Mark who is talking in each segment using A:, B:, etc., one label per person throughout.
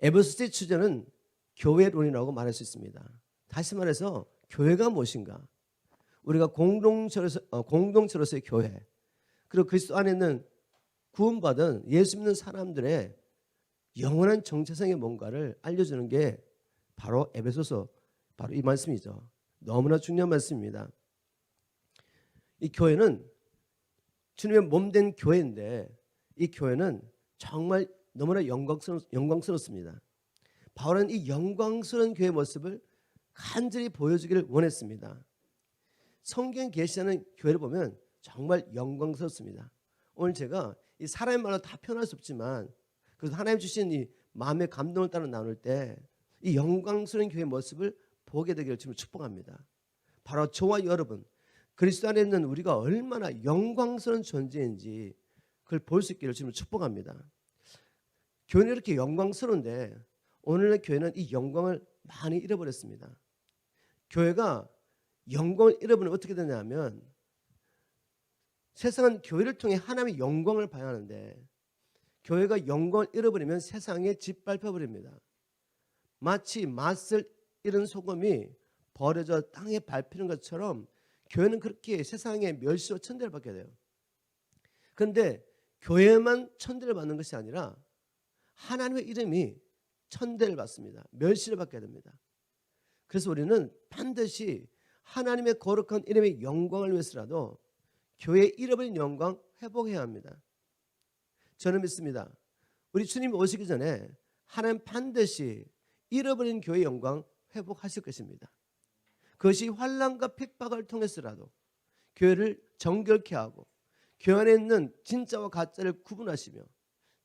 A: 에베소서의 주제는 교회론이라고 말할 수 있습니다. 다시 말해서 교회가 무엇인가? 우리가 공동체로서의 교회, 그리고 그리스도 안에 있는 구원받은 예수 믿는 사람들의 영원한 정체성이 뭔가를 알려주는 게 바로 에베소서, 바로 이 말씀이죠. 너무나 중요한 말씀입니다. 이 교회는 주님의 몸된 교회인데 이 교회는 정말 너무나 영광스럽습니다. 바울은 이 영광스러운 교회의 모습을 간절히 보여주기를 원했습니다. 성경 계시하는 교회를 보면 정말 영광스럽습니다. 오늘 제가 이 사람의 말로 다 표현할 수 없지만 그래서 하나님 주신 이 마음의 감동을 따라 나눌 때 이 영광스러운 교회의 모습을 보게 되기를 주님을 축복합니다. 바로 저와 여러분, 그리스도 안에 있는 우리가 얼마나 영광스러운 존재인지 그걸 볼 수 있기를 주님을 축복합니다. 교회는 이렇게 영광스러운데 오늘의 교회는 이 영광을 많이 잃어버렸습니다. 교회가 영광을 잃어버리면 어떻게 되냐면 세상은 교회를 통해 하나님의 영광을 봐야 하는데 교회가 영광을 잃어버리면 세상에 짓밟혀버립니다. 마치 맛을 잃은 소금이 버려져 땅에 밟히는 것처럼 교회는 그렇게 세상에 멸시와 천대를 받게 돼요. 그런데 교회만 천대를 받는 것이 아니라 하나님의 이름이 천대를 받습니다. 멸시를 받게 됩니다. 그래서 우리는 반드시 하나님의 거룩한 이름의 영광을 위해서라도 교회의 잃어버린 영광 회복해야 합니다. 저는 믿습니다. 우리 주님이 오시기 전에 하나님 반드시 잃어버린 교회의 영광 회복하실 것입니다. 그것이 환난과 핍박을 통해서라도 교회를 정결케 하고 교회 안에 있는 진짜와 가짜를 구분하시며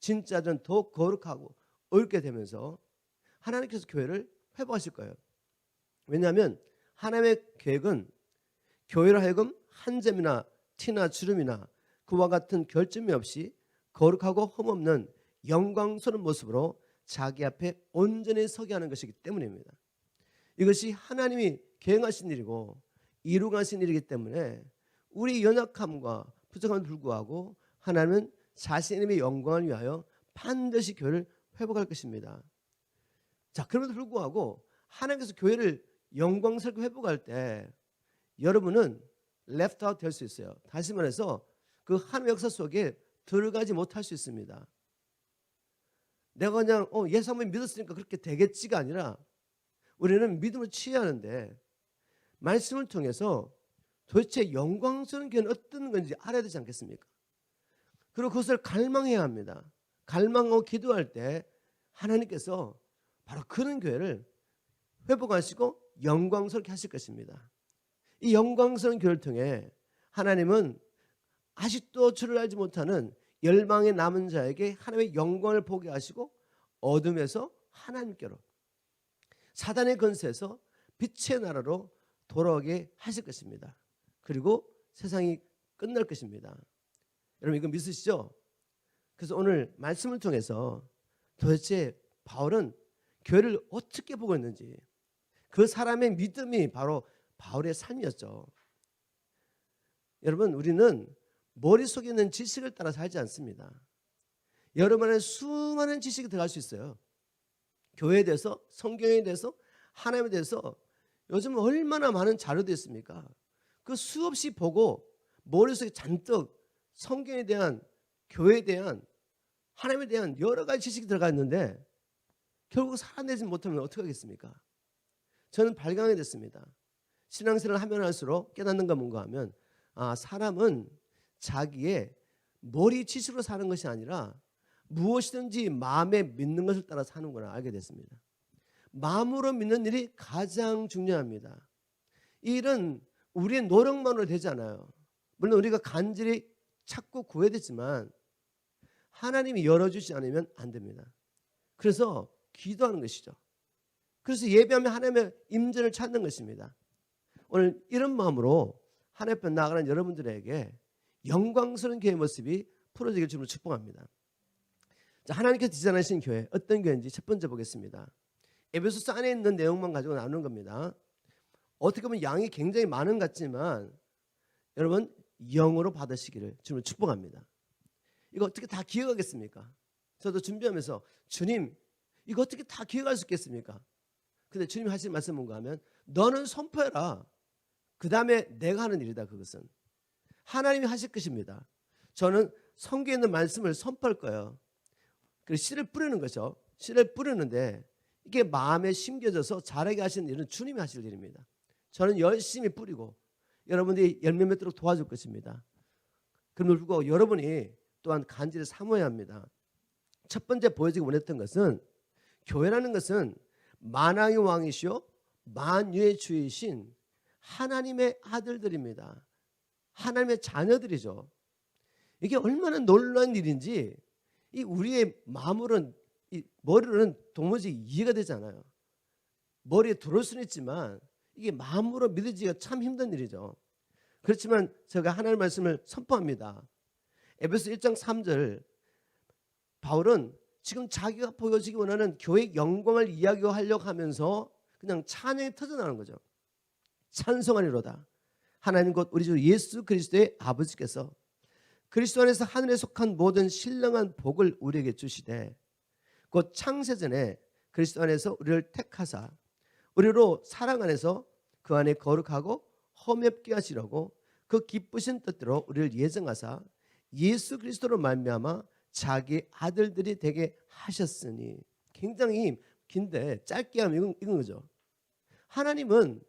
A: 진짜는 더욱 거룩하고 옳게 되면서 하나님께서 교회를 회복하실 거예요. 왜냐하면 하나님의 계획은 교회를 하여금 한 점이나 티나 주름이나 그와 같은 결점이 없이 거룩하고 흠없는 영광스러운 모습으로 자기 앞에 온전히 서게 하는 것이기 때문입니다. 이것이 하나님이 계획하신 일이고 이루가신 일이기 때문에 우리 연약함과 부족함에 불구하고 하나님은 자신의 영광을 위하여 반드시 교회를 회복할 것입니다. 자, 그럼에도 불구하고 하나님께서 교회를 영광스럽게 회복할 때 여러분은 left out 될 수 있어요. 다시 말해서 그 하나님의 역사 속에 들어가지 못할 수 있습니다. 내가 그냥 예수 한번 믿었으니까 그렇게 되겠지가 아니라 우리는 믿음을 취해야 하는데 말씀을 통해서 도대체 영광스러운 교회는 어떤 건지 알아야 되지 않겠습니까? 그리고 그것을 갈망해야 합니다. 갈망하고 기도할 때 하나님께서 바로 그런 교회를 회복하시고 영광스럽게 하실 것입니다. 이 영광스러운 교회를 통해 하나님은 아직도 주를 알지 못하는 열방의 남은 자에게 하나님의 영광을 보게 하시고 어둠에서 하나님께로 사단의 권세에서 빛의 나라로 돌아오게 하실 것입니다. 그리고 세상이 끝날 것입니다. 여러분 이거 믿으시죠? 그래서 오늘 말씀을 통해서 도대체 바울은 교회를 어떻게 보고 있는지 그 사람의 믿음이 바로 바울의 삶이었죠. 여러분 우리는 머릿속에 있는 지식을 따라 살지 않습니다. 여러분 안에 수많은 지식이 들어갈 수 있어요. 교회에 대해서, 성경에 대해서, 하나님에 대해서 요즘 얼마나 많은 자료도 있습니까? 그 수없이 보고 머릿속에 잔뜩 성경에 대한, 교회에 대한, 하나님에 대한 여러 가지 지식이 들어가 있는데 결국 살아내지 못하면 어떻게 하겠습니까? 저는 발견하게 됐습니다. 신앙생활을 하면 할수록 깨닫는 건 뭔가 하면 사람은 자기의 머리 지식으로 사는 것이 아니라 무엇이든지 마음에 믿는 것을 따라 사는구나 알게 됐습니다. 마음으로 믿는 일이 가장 중요합니다. 이 일은 우리의 노력만으로 되지 않아요. 물론 우리가 간절히 찾고 구해야 되지만 하나님이 열어주지 않으면 안 됩니다. 그래서 기도하는 것이죠. 그래서 예배하면 하나님의 임재를 찾는 것입니다. 오늘 이런 마음으로 하나님 앞에 나아가는 여러분들에게 영광스러운 교회의 모습이 풀어지길 주님으로 축복합니다. 자, 하나님께서 디자인하신 교회 어떤 교회인지 첫 번째 보겠습니다. 에베소서 안에 있는 내용만 가지고 나누는 겁니다. 어떻게 보면 양이 굉장히 많은 것 같지만 여러분 영으로 받으시기를 주님으로 축복합니다. 이거 어떻게 다 기억하겠습니까? 저도 준비하면서 주님 이거 어떻게 다 기억할 수 있겠습니까? 근데 주님이 하신 말씀은 뭔가 하면 너는 선포해라. 그 다음에 내가 하는 일이다. 그것은 하나님이 하실 것입니다. 저는 성경에 있는 말씀을 선포할 거예요. 그래서 씨를 뿌리는 거죠. 씨를 뿌리는데 이게 마음에 심겨져서 자라게 하시는 일은 주님이 하실 일입니다. 저는 열심히 뿌리고 여러분들이 열매 맺도록 도와줄 것입니다. 그리고 여러분이 또한 간절히 사모해야 합니다. 첫 번째 보여주기 원했던 것은 교회라는 것은 만왕의 왕이시오 만유의 주이신 하나님의 아들들입니다. 하나님의 자녀들이죠. 이게 얼마나 놀라운 일인지 이 우리의 마음으로는 이 머리로는 도무지 이해가 되지 않아요. 머리에 들어올 수는 있지만 이게 마음으로 믿어지기가 참 힘든 일이죠. 그렇지만 제가 하나님의 말씀을 선포합니다. 에베소 1장 3절 바울은 지금 자기가 보여주기 원하는 교회의 영광을 이야기하려고 하면서 그냥 찬양이 터져나오는 거죠. 찬송하리로다. 하나님 곧 우리 주 예수 그리스도의 아버지께서 그리스도 안에서 하늘에 속한 모든 신령한 복을 우리에게 주시되 곧 창세전에 그리스도 안에서 우리를 택하사 우리로 사랑 안에서 그 안에 거룩하고 험엽게 하시려고 그 기쁘신 뜻대로 우리를 예정하사 예수 그리스도로 말미암아 자기 아들들이 되게 하셨으니 굉장히 긴데 짧게 하면 이건 거죠. 하나님은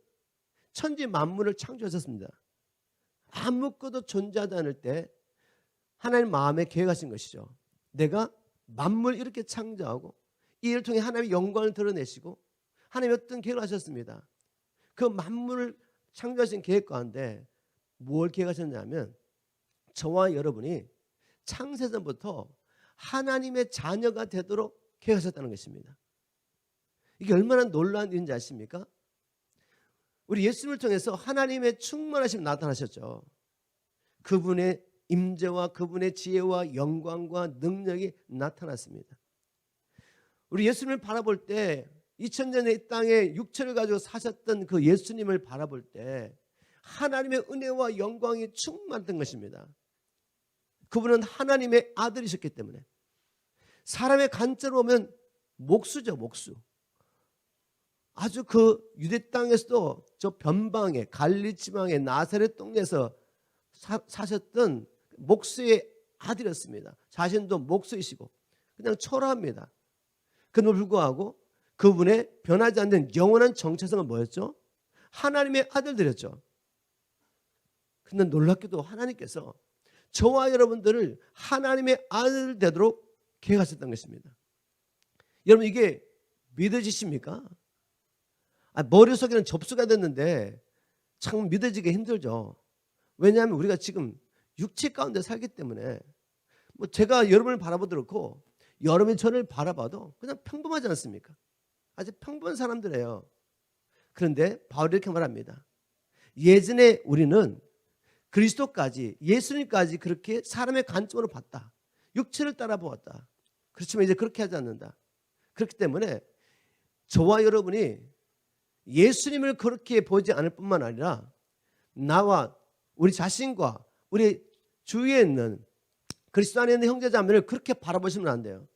A: 천지 만물을 창조하셨습니다. 아무것도 존재하지 않을 때 하나님 마음에 계획하신 것이죠. 내가 만물 이렇게 창조하고 이 일을 통해 하나님의 영광을 드러내시고 하나님이 어떤 계획을 하셨습니다. 그 만물을 창조하신 계획 가운데 뭘 계획하셨냐면 저와 여러분이 창세전부터 하나님의 자녀가 되도록 계획하셨다는 것입니다. 이게 얼마나 놀라운 일인지 아십니까? 우리 예수님을 통해서 하나님의 충만하심이 나타나셨죠. 그분의 임재와 그분의 지혜와 영광과 능력이 나타났습니다. 우리 예수님을 바라볼 때 2000년의 이 땅에 육체를 가지고 사셨던 그 예수님을 바라볼 때 하나님의 은혜와 영광이 충만했던 것입니다. 그분은 하나님의 아들이셨기 때문에 사람의 관점으로 보면 목수죠. 목수. 아주 그 유대 땅에서도 저 변방에 갈릴리 지방의 나사렛 동네에서 사셨던 목수의 아들이었습니다. 자신도 목수이시고 그냥 초라합니다. 그럼에도 불구하고 그분의 변하지 않는 영원한 정체성은 뭐였죠? 하나님의 아들들이었죠. 근데 놀랍게도 하나님께서 저와 여러분들을 하나님의 아들 되도록 계획하셨던 것입니다. 여러분 이게 믿어지십니까? 머릿속에는 접수가 됐는데 참 믿어지기 힘들죠. 왜냐하면 우리가 지금 육체 가운데 살기 때문에 뭐 제가 여러분을 바라보도 그렇고 여러분이 저를 바라봐도 그냥 평범하지 않습니까? 아주 평범한 사람들이에요. 그런데 바울이 이렇게 말합니다. 예전에 우리는 그리스도까지 예수님까지 그렇게 사람의 관점으로 봤다. 육체를 따라 보았다. 그렇지만 이제 그렇게 하지 않는다. 그렇기 때문에 저와 여러분이 예수님을 그렇게 보지 않을 뿐만 아니라 나와 우리 자신과 우리 주위에 있는 그리스도 안에 있는 형제자매를 그렇게 바라보시면 안 돼요.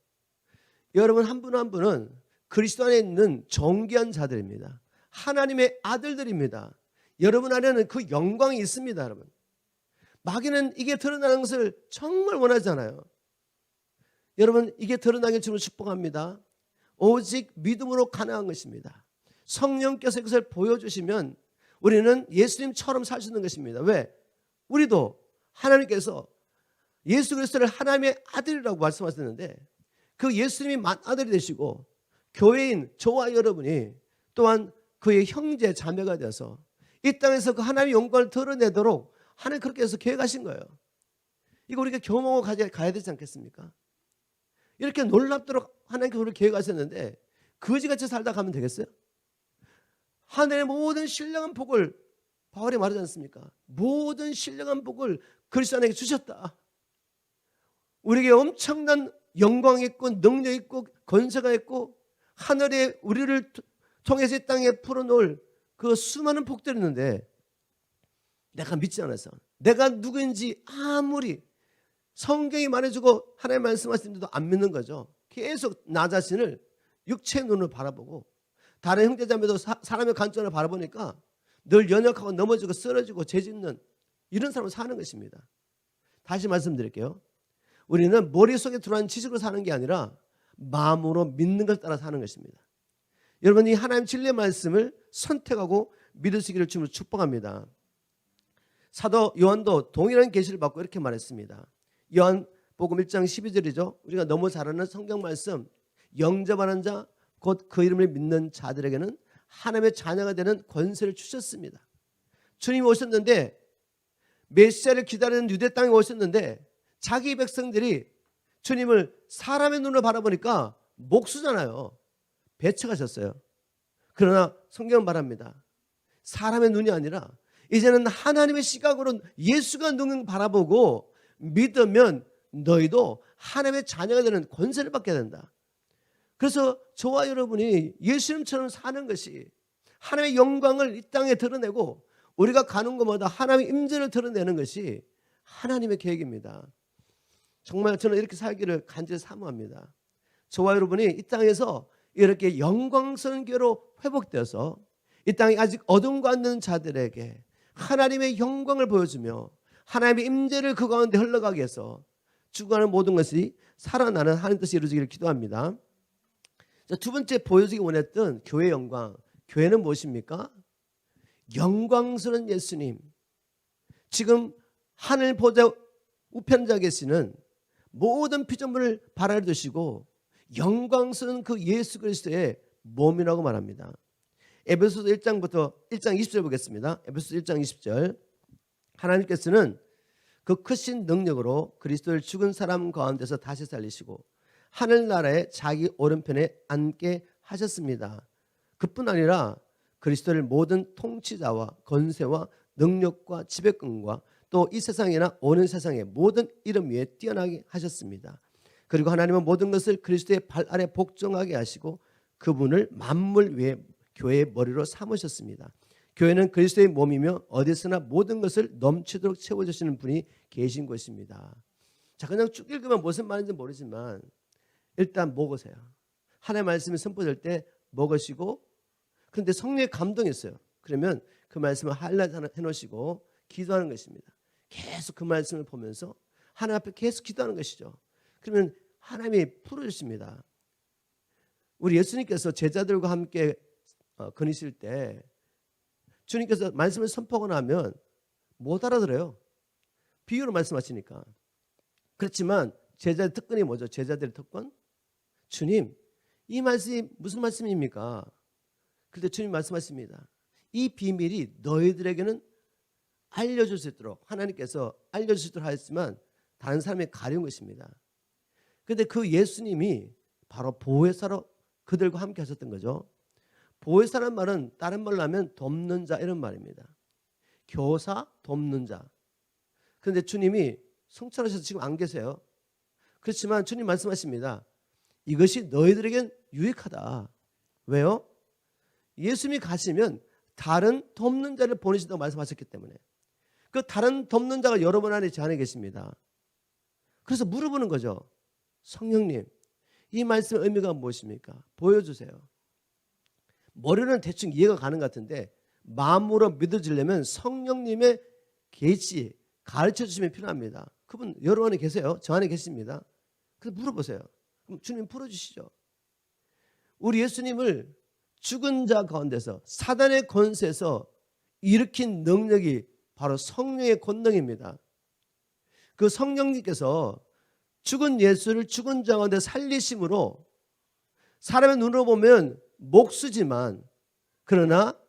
A: 여러분 한 분 한 분은 그리스도 안에 있는 존귀한 자들입니다. 하나님의 아들들입니다. 여러분 안에는 그 영광이 있습니다. 여러분 마귀는 이게 드러나는 것을 정말 원하잖아요. 여러분 이게 드러나길 주를 축복합니다. 오직 믿음으로 가능한 것입니다. 성령께서 이것을 보여주시면 우리는 예수님처럼 살 수 있는 것입니다. 왜? 우리도 하나님께서 예수 그리스도를 하나님의 아들이라고 말씀하셨는데 그 예수님이 맏아들이 되시고 교회인 저와 여러분이 또한 그의 형제 자매가 되어서 이 땅에서 그 하나님의 영광을 드러내도록 하나님 그렇게 해서 계획하신 거예요. 이거 우리가 경험하고 가야 되지 않겠습니까? 이렇게 놀랍도록 하나님께서 우리를 계획하셨는데 거지같이 살다 가면 되겠어요? 하늘의 모든 신령한 복을 바울이 말하지 않습니까? 모든 신령한 복을 그리스도 안에게 주셨다. 우리에게 엄청난 영광이 있고 능력 있고 권세가 있고 하늘에 우리를 통해서 이 땅에 풀어놓을 그 수많은 복들이 있는데 내가 믿지 않아서 내가 누구인지 아무리 성경이 말해주고 하나님 말씀하시는데도 안 믿는 거죠. 계속 나 자신을 육체의 눈을 바라보고 다른 형제자매도 사람의 관점을 바라보니까 늘 연약하고 넘어지고 쓰러지고 죄짓는 이런 사람을 사는 것입니다. 다시 말씀드릴게요. 우리는 머릿속에 들어간 지식으로 사는 게 아니라 마음으로 믿는 것을 따라 사는 것입니다. 여러분, 이 하나님 진리의 말씀을 선택하고 믿으시기를 주님으로 축복합니다. 사도 요한도 동일한 계시를 받고 이렇게 말했습니다. 요한복음 1장 12절이죠. 우리가 너무 잘 아는 성경 말씀, 영접하는 자 곧 그 이름을 믿는 자들에게는 하나님의 자녀가 되는 권세를 주셨습니다. 주님이 오셨는데, 메시아를 기다리는 유대 땅에 오셨는데 자기 백성들이 주님을 사람의 눈으로 바라보니까 목수잖아요. 배척하셨어요. 그러나 성경은 말합니다. 사람의 눈이 아니라 이제는 하나님의 시각으로 예수가 눈을 바라보고 믿으면 너희도 하나님의 자녀가 되는 권세를 받게 된다. 그래서 저와 여러분이 예수님처럼 사는 것이 하나님의 영광을 이 땅에 드러내고 우리가 가는 곳마다 하나님의 임재를 드러내는 것이 하나님의 계획입니다. 정말 저는 이렇게 살기를 간절히 사모합니다. 저와 여러분이 이 땅에서 이렇게 영광스러운 교회로 회복되어서 이 땅에 아직 어둠과 앉는 자들에게 하나님의 영광을 보여주며 하나님의 임재를 그 가운데 흘러가게 해서 주관하는 모든 것이 살아나는 하나님 뜻이 이루어지기를 기도합니다. 자, 두 번째 보여주기 원했던 교회의 영광. 교회는 무엇입니까? 영광스러운 예수님. 지금 하늘 보좌 우편좌 계시는 모든 피조물을 발아래 두시고 영광스러운 그 예수 그리스도의 몸이라고 말합니다. 에베소서 1장 20절 보겠습니다. 에베소서 1장 20절. 하나님께서는 그 크신 능력으로 그리스도를 죽은 사람 가운데서 다시 살리시고 하늘나라에 자기 오른편에 앉게 하셨습니다. 그뿐 아니라 그리스도를 모든 통치자와 권세와 능력과 지배권과 또 이 세상이나 오는 세상의 모든 이름 위에 뛰어나게 하셨습니다. 그리고 하나님은 모든 것을 그리스도의 발 아래 복종하게 하시고 그분을 만물 위에 교회의 머리로 삼으셨습니다. 교회는 그리스도의 몸이며 어디서나 모든 것을 넘치도록 채워주시는 분이 계신 것입니다. 자, 그냥 쭉 읽으면 무슨 말인지 모르지만 일단 먹으세요. 하나님의 말씀이 선포될 때 먹으시고, 그런데 성령의 감동이 있어요. 그러면 그 말씀을 하이라이트 해놓으시고 기도하는 것입니다. 계속 그 말씀을 보면서 하나님 앞에 계속 기도하는 것이죠. 그러면 하나님이 풀어주십니다. 우리 예수님께서 제자들과 함께 거니실 때 주님께서 말씀을 선포하고 나면 못 알아들어요. 비유로 말씀하시니까. 그렇지만 제자의 특권이 뭐죠? 제자들의 특권? 주님, 이 말씀이 무슨 말씀입니까? 그때 주님 말씀하십니다. 이 비밀이 너희들에게는 알려줄 수 있도록 하나님께서 알려줄 수 있도록 하였지만 다른 사람이 가려운 것입니다. 그런데 그 예수님이 바로 보혜사로 그들과 함께 하셨던 거죠. 보혜사라는 말은 다른 말로 하면 돕는 자 이런 말입니다. 교사, 돕는 자. 그런데 주님이 성천하셔서 지금 안 계세요. 그렇지만 주님 말씀하십니다. 이것이 너희들에겐 유익하다. 왜요? 예수님이 가시면 다른 돕는 자를 보내신다고 말씀하셨기 때문에. 그 다른 돕는 자가 여러분 안에 제 안에 계십니다. 그래서 물어보는 거죠. 성령님, 이 말씀의 의미가 무엇입니까? 보여주세요. 머리는 대충 이해가 가는 것 같은데 마음으로 믿어지려면 성령님의 계시, 가르쳐 주시면 필요합니다. 그분 여러 안에 계세요. 저 안에 계십니다. 그래서 물어보세요. 그럼 주님 풀어주시죠. 우리 예수님을 죽은 자 가운데서 사단의 권세에서 일으킨 능력이 바로 성령의 권능입니다. 그 성령님께서 죽은 예수를 죽은 자 가운데 살리심으로 사람의 눈으로 보면 목수지만 그러나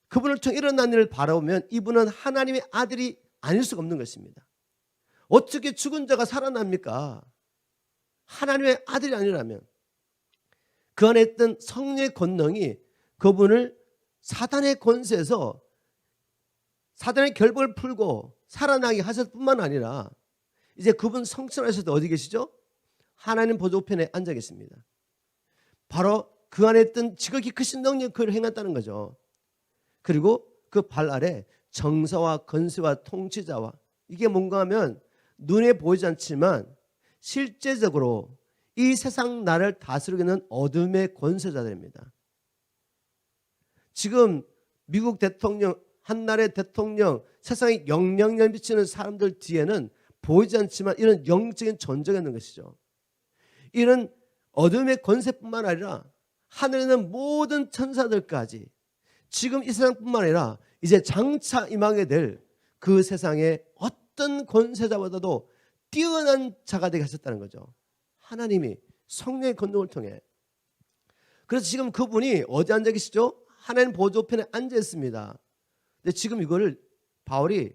A: 그분을 통해 일어난 일을 바라보면 이분은 하나님의 아들이 아닐 수가 없는 것입니다. 어떻게 죽은 자가 살아납니까? 하나님의 아들이 아니라면. 그 안에 있던 성령의 권능이 그분을 사단의 권세에서 사단의 결박을 풀고 살아나게 하셨을 뿐만 아니라 이제 그분 성천하셔서 어디 계시죠? 하나님 보좌 우편에 앉아 계십니다. 바로 그 안에 있던 지극히 크신 능력이 그를 행했다는 거죠. 그리고 그 발 아래 정사와 권세와 통치자와 이게 뭔가 하면 눈에 보이지 않지만 실제적으로 이 세상 나라를 다스리고 있는 어둠의 권세자들입니다. 지금 미국 대통령, 한나라의 대통령, 세상에 영향력을 미치는 사람들 뒤에는 보이지 않지만 이런 영적인 전쟁이 있는 것이죠. 이런 어둠의 권세뿐만 아니라 하늘에 있는 모든 천사들까지 지금 이 세상뿐만 아니라 이제 장차 임하게 될 그 세상에 어떤 권세자보다도 뛰어난 자가 되게 하셨다는 거죠. 하나님이 성령의 권능을 통해. 그래서 지금 그분이 어디 앉아 계시죠? 하나님 보좌편에 앉아 있습니다. 근데 지금 이거를 바울이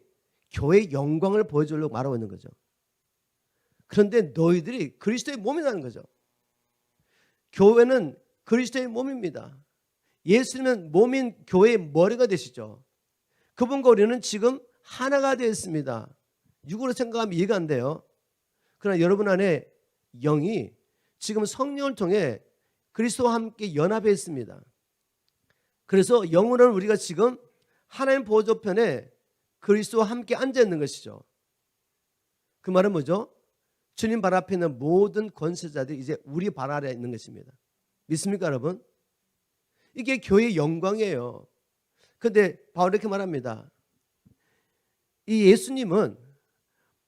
A: 교회의 영광을 보여주려고 말하고 있는 거죠. 그런데 너희들이 그리스도의 몸이라는 거죠. 교회는 그리스도의 몸입니다. 예수님은 몸인 교회의 머리가 되시죠. 그분과 우리는 지금 하나가 되어 있습니다. 육으로 생각하면 이해가 안 돼요. 그러나 여러분 안에 영이 지금 성령을 통해 그리스도와 함께 연합해 있습니다. 그래서 영으로는 우리가 지금 하나님 보좌편에 그리스도와 함께 앉아 있는 것이죠. 그 말은 뭐죠? 주님 발 앞에 있는 모든 권세자들이 이제 우리 발 아래에 있는 것입니다. 믿습니까, 여러분? 이게 교회의 영광이에요. 그런데 바울이 이렇게 말합니다. 이 예수님은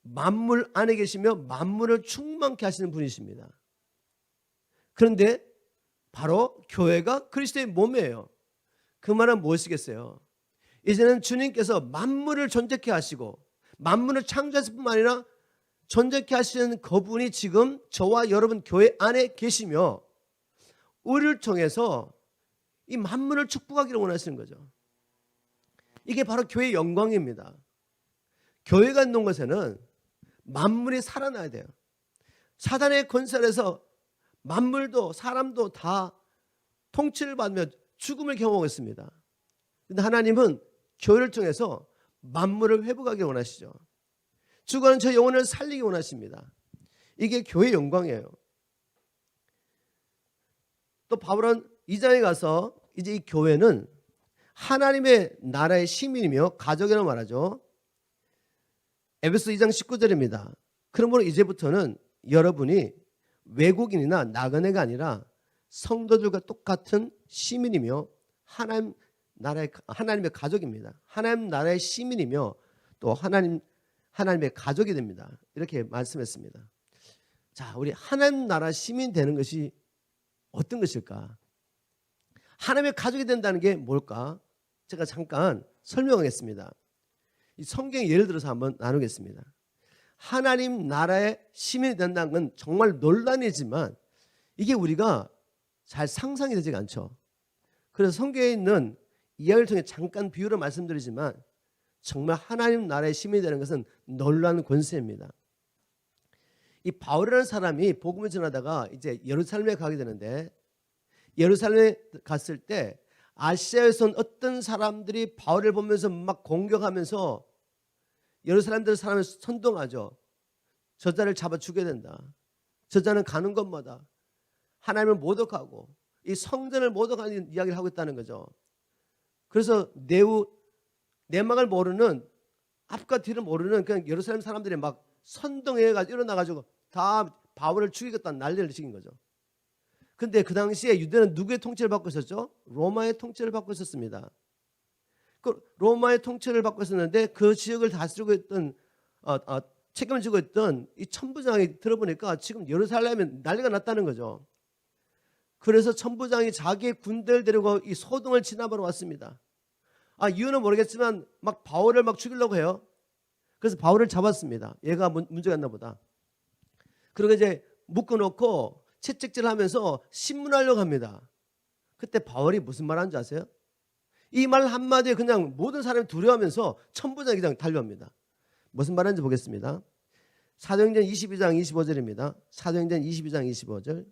A: 만물 안에 계시며 만물을 충만케 하시는 분이십니다. 그런데 바로 교회가 그리스도의 몸이에요. 그 말은 무엇이겠어요? 이제는 주님께서 만물을 존재케 하시고 만물을 창조하실 뿐만 아니라 존재케 하시는 그분이 지금 저와 여러분 교회 안에 계시며 우리를 통해서 이 만물을 축복하기를 원하시는 거죠. 이게 바로 교회의 영광입니다. 교회가 있는 곳에는 만물이 살아나야 돼요. 사단의 권세에서 만물도 사람도 다 통치를 받으며 죽음을 경험하고 있습니다. 그런데 하나님은 교회를 통해서 만물을 회복하기 원하시죠. 죽어가는 저 영혼을 살리기 원하십니다. 이게 교회의 영광이에요. 또 바울은 2장에 가서 이제 이 교회는 하나님의 나라의 시민이며 가족이라고 말하죠. 에베소 2장 19절입니다. 그러므로 이제부터는 여러분이 외국인이나 나그네가 아니라 성도들과 똑같은 시민이며 하나님의 가족입니다. 하나님 나라의 시민이며 또 하나님의 가족이 됩니다. 이렇게 말씀했습니다. 자, 우리 하나님 나라 시민 되는 것이 어떤 것일까? 하나님의 가족이 된다는 게 뭘까? 제가 잠깐 설명하겠습니다. 이 성경 예를 들어서 한번 나누겠습니다. 하나님 나라의 시민이 된다는 건 정말 논란이지만 이게 우리가 잘 상상이 되지 않죠. 그래서 성경에 있는 이야기를 통해 잠깐 비유를 말씀드리지만 정말 하나님 나라의 시민이 되는 것은 놀라운 권세입니다. 이 바울이라는 사람이 복음을 전하다가 이제 예루살렘에 가게 되는데 예루살렘에 갔을 때 아시아에서 온 어떤 사람들이 바울을 보면서 막 공격하면서 예루살렘 사람을 선동하죠. 저자를 잡아 죽여야 된다. 저자는 가는 곳마다 하나님을 모독하고 이 성전을 모독하는 이야기를 하고 있다는 거죠. 그래서 내막을 모르는 앞과 뒤를 모르는 그냥 예루살렘 사람들이 막 선동해가지고 일어나가지고 다 바울을 죽이겠다는 난리를 지긴 거죠. 근데 그 당시에 유대는 누구의 통치를 받고 있었죠? 로마의 통치를 받고 있었습니다. 그 로마의 통치를 받고 있었는데 그 지역을 다스리고 있던 책임을 지고 있던 이 천부장이 들어보니까 지금 예루살렘에 난리가 났다는 거죠. 그래서 천부장이 자기의 군대를 데리고 이 소동을 진압하러 왔습니다. 이유는 모르겠지만 막 바울을 막 죽이려고 해요. 그래서 바울을 잡았습니다. 얘가 문제가 있나 보다. 그리고 이제 묶어놓고 채찍질하면서 신문하려고 합니다. 그때 바울이 무슨 말 하는지 아세요? 이 말 한마디에 그냥 모든 사람이 두려워하면서 천부장이 그냥 달려옵니다. 무슨 말 하는지 보겠습니다. 사도행전 22장 25절입니다. 사도행전 22장 25절.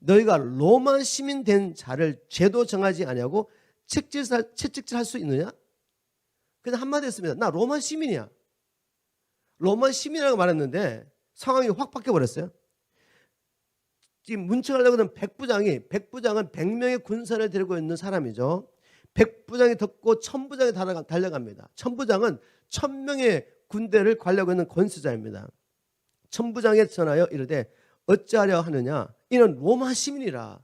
A: 너희가 로마 시민 된 자를 죄도 정하지 아니하고 채찍질할 수 있느냐? 그냥 한마디 했습니다. 나 로마 시민이야. 로마 시민이라고 말했는데 상황이 확 바뀌어버렸어요. 지금 문책하려고 하는 백부장은 100명의 군사를 데리고 있는 사람이죠. 백부장이 덮고 천부장이 달려갑니다. 천부장은 1000명의 군대를 관리하고 있는 권세자입니다. 천부장에 전하여 이르되 어찌하려 하느냐 이는 로마 시민이라.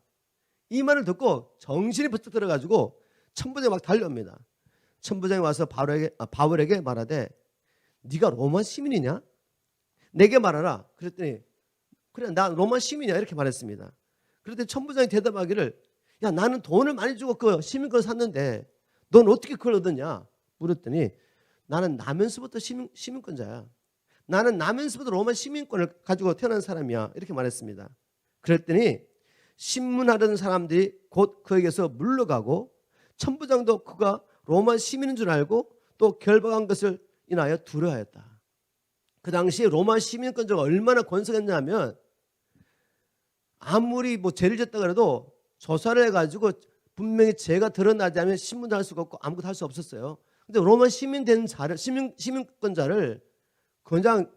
A: 이 말을 듣고 정신이 번쩍 들어가지고 천부장이 막 달려옵니다. 천부장이 와서 바울에게 말하되 네가 로마 시민이냐? 내게 말하라. 그랬더니 그래 나 로마 시민이야 이렇게 말했습니다. 그랬더니 천부장이 대답하기를 야 나는 돈을 많이 주고 그 시민권을 샀는데 넌 어떻게 그걸 얻었냐? 물었더니 나는 나면서부터 시민권자야. 나는 나면서부터 로마 시민권을 가지고 태어난 사람이야 이렇게 말했습니다. 그랬더니 신문하던 사람들이 곧 그에게서 물러가고 천부장도 그가 로마 시민인 줄 알고 또 결박한 것을 인하여 두려워하였다. 그 당시에 로마 시민권자가 얼마나 권세였냐면 아무리 뭐 죄를 졌다 그래도 조사를 해가지고 분명히 죄가 드러나지 않으면 신문도 할 수가 없고 아무것도 할 수 없었어요. 근데 로마 시민 된 자를 시민권자를 그냥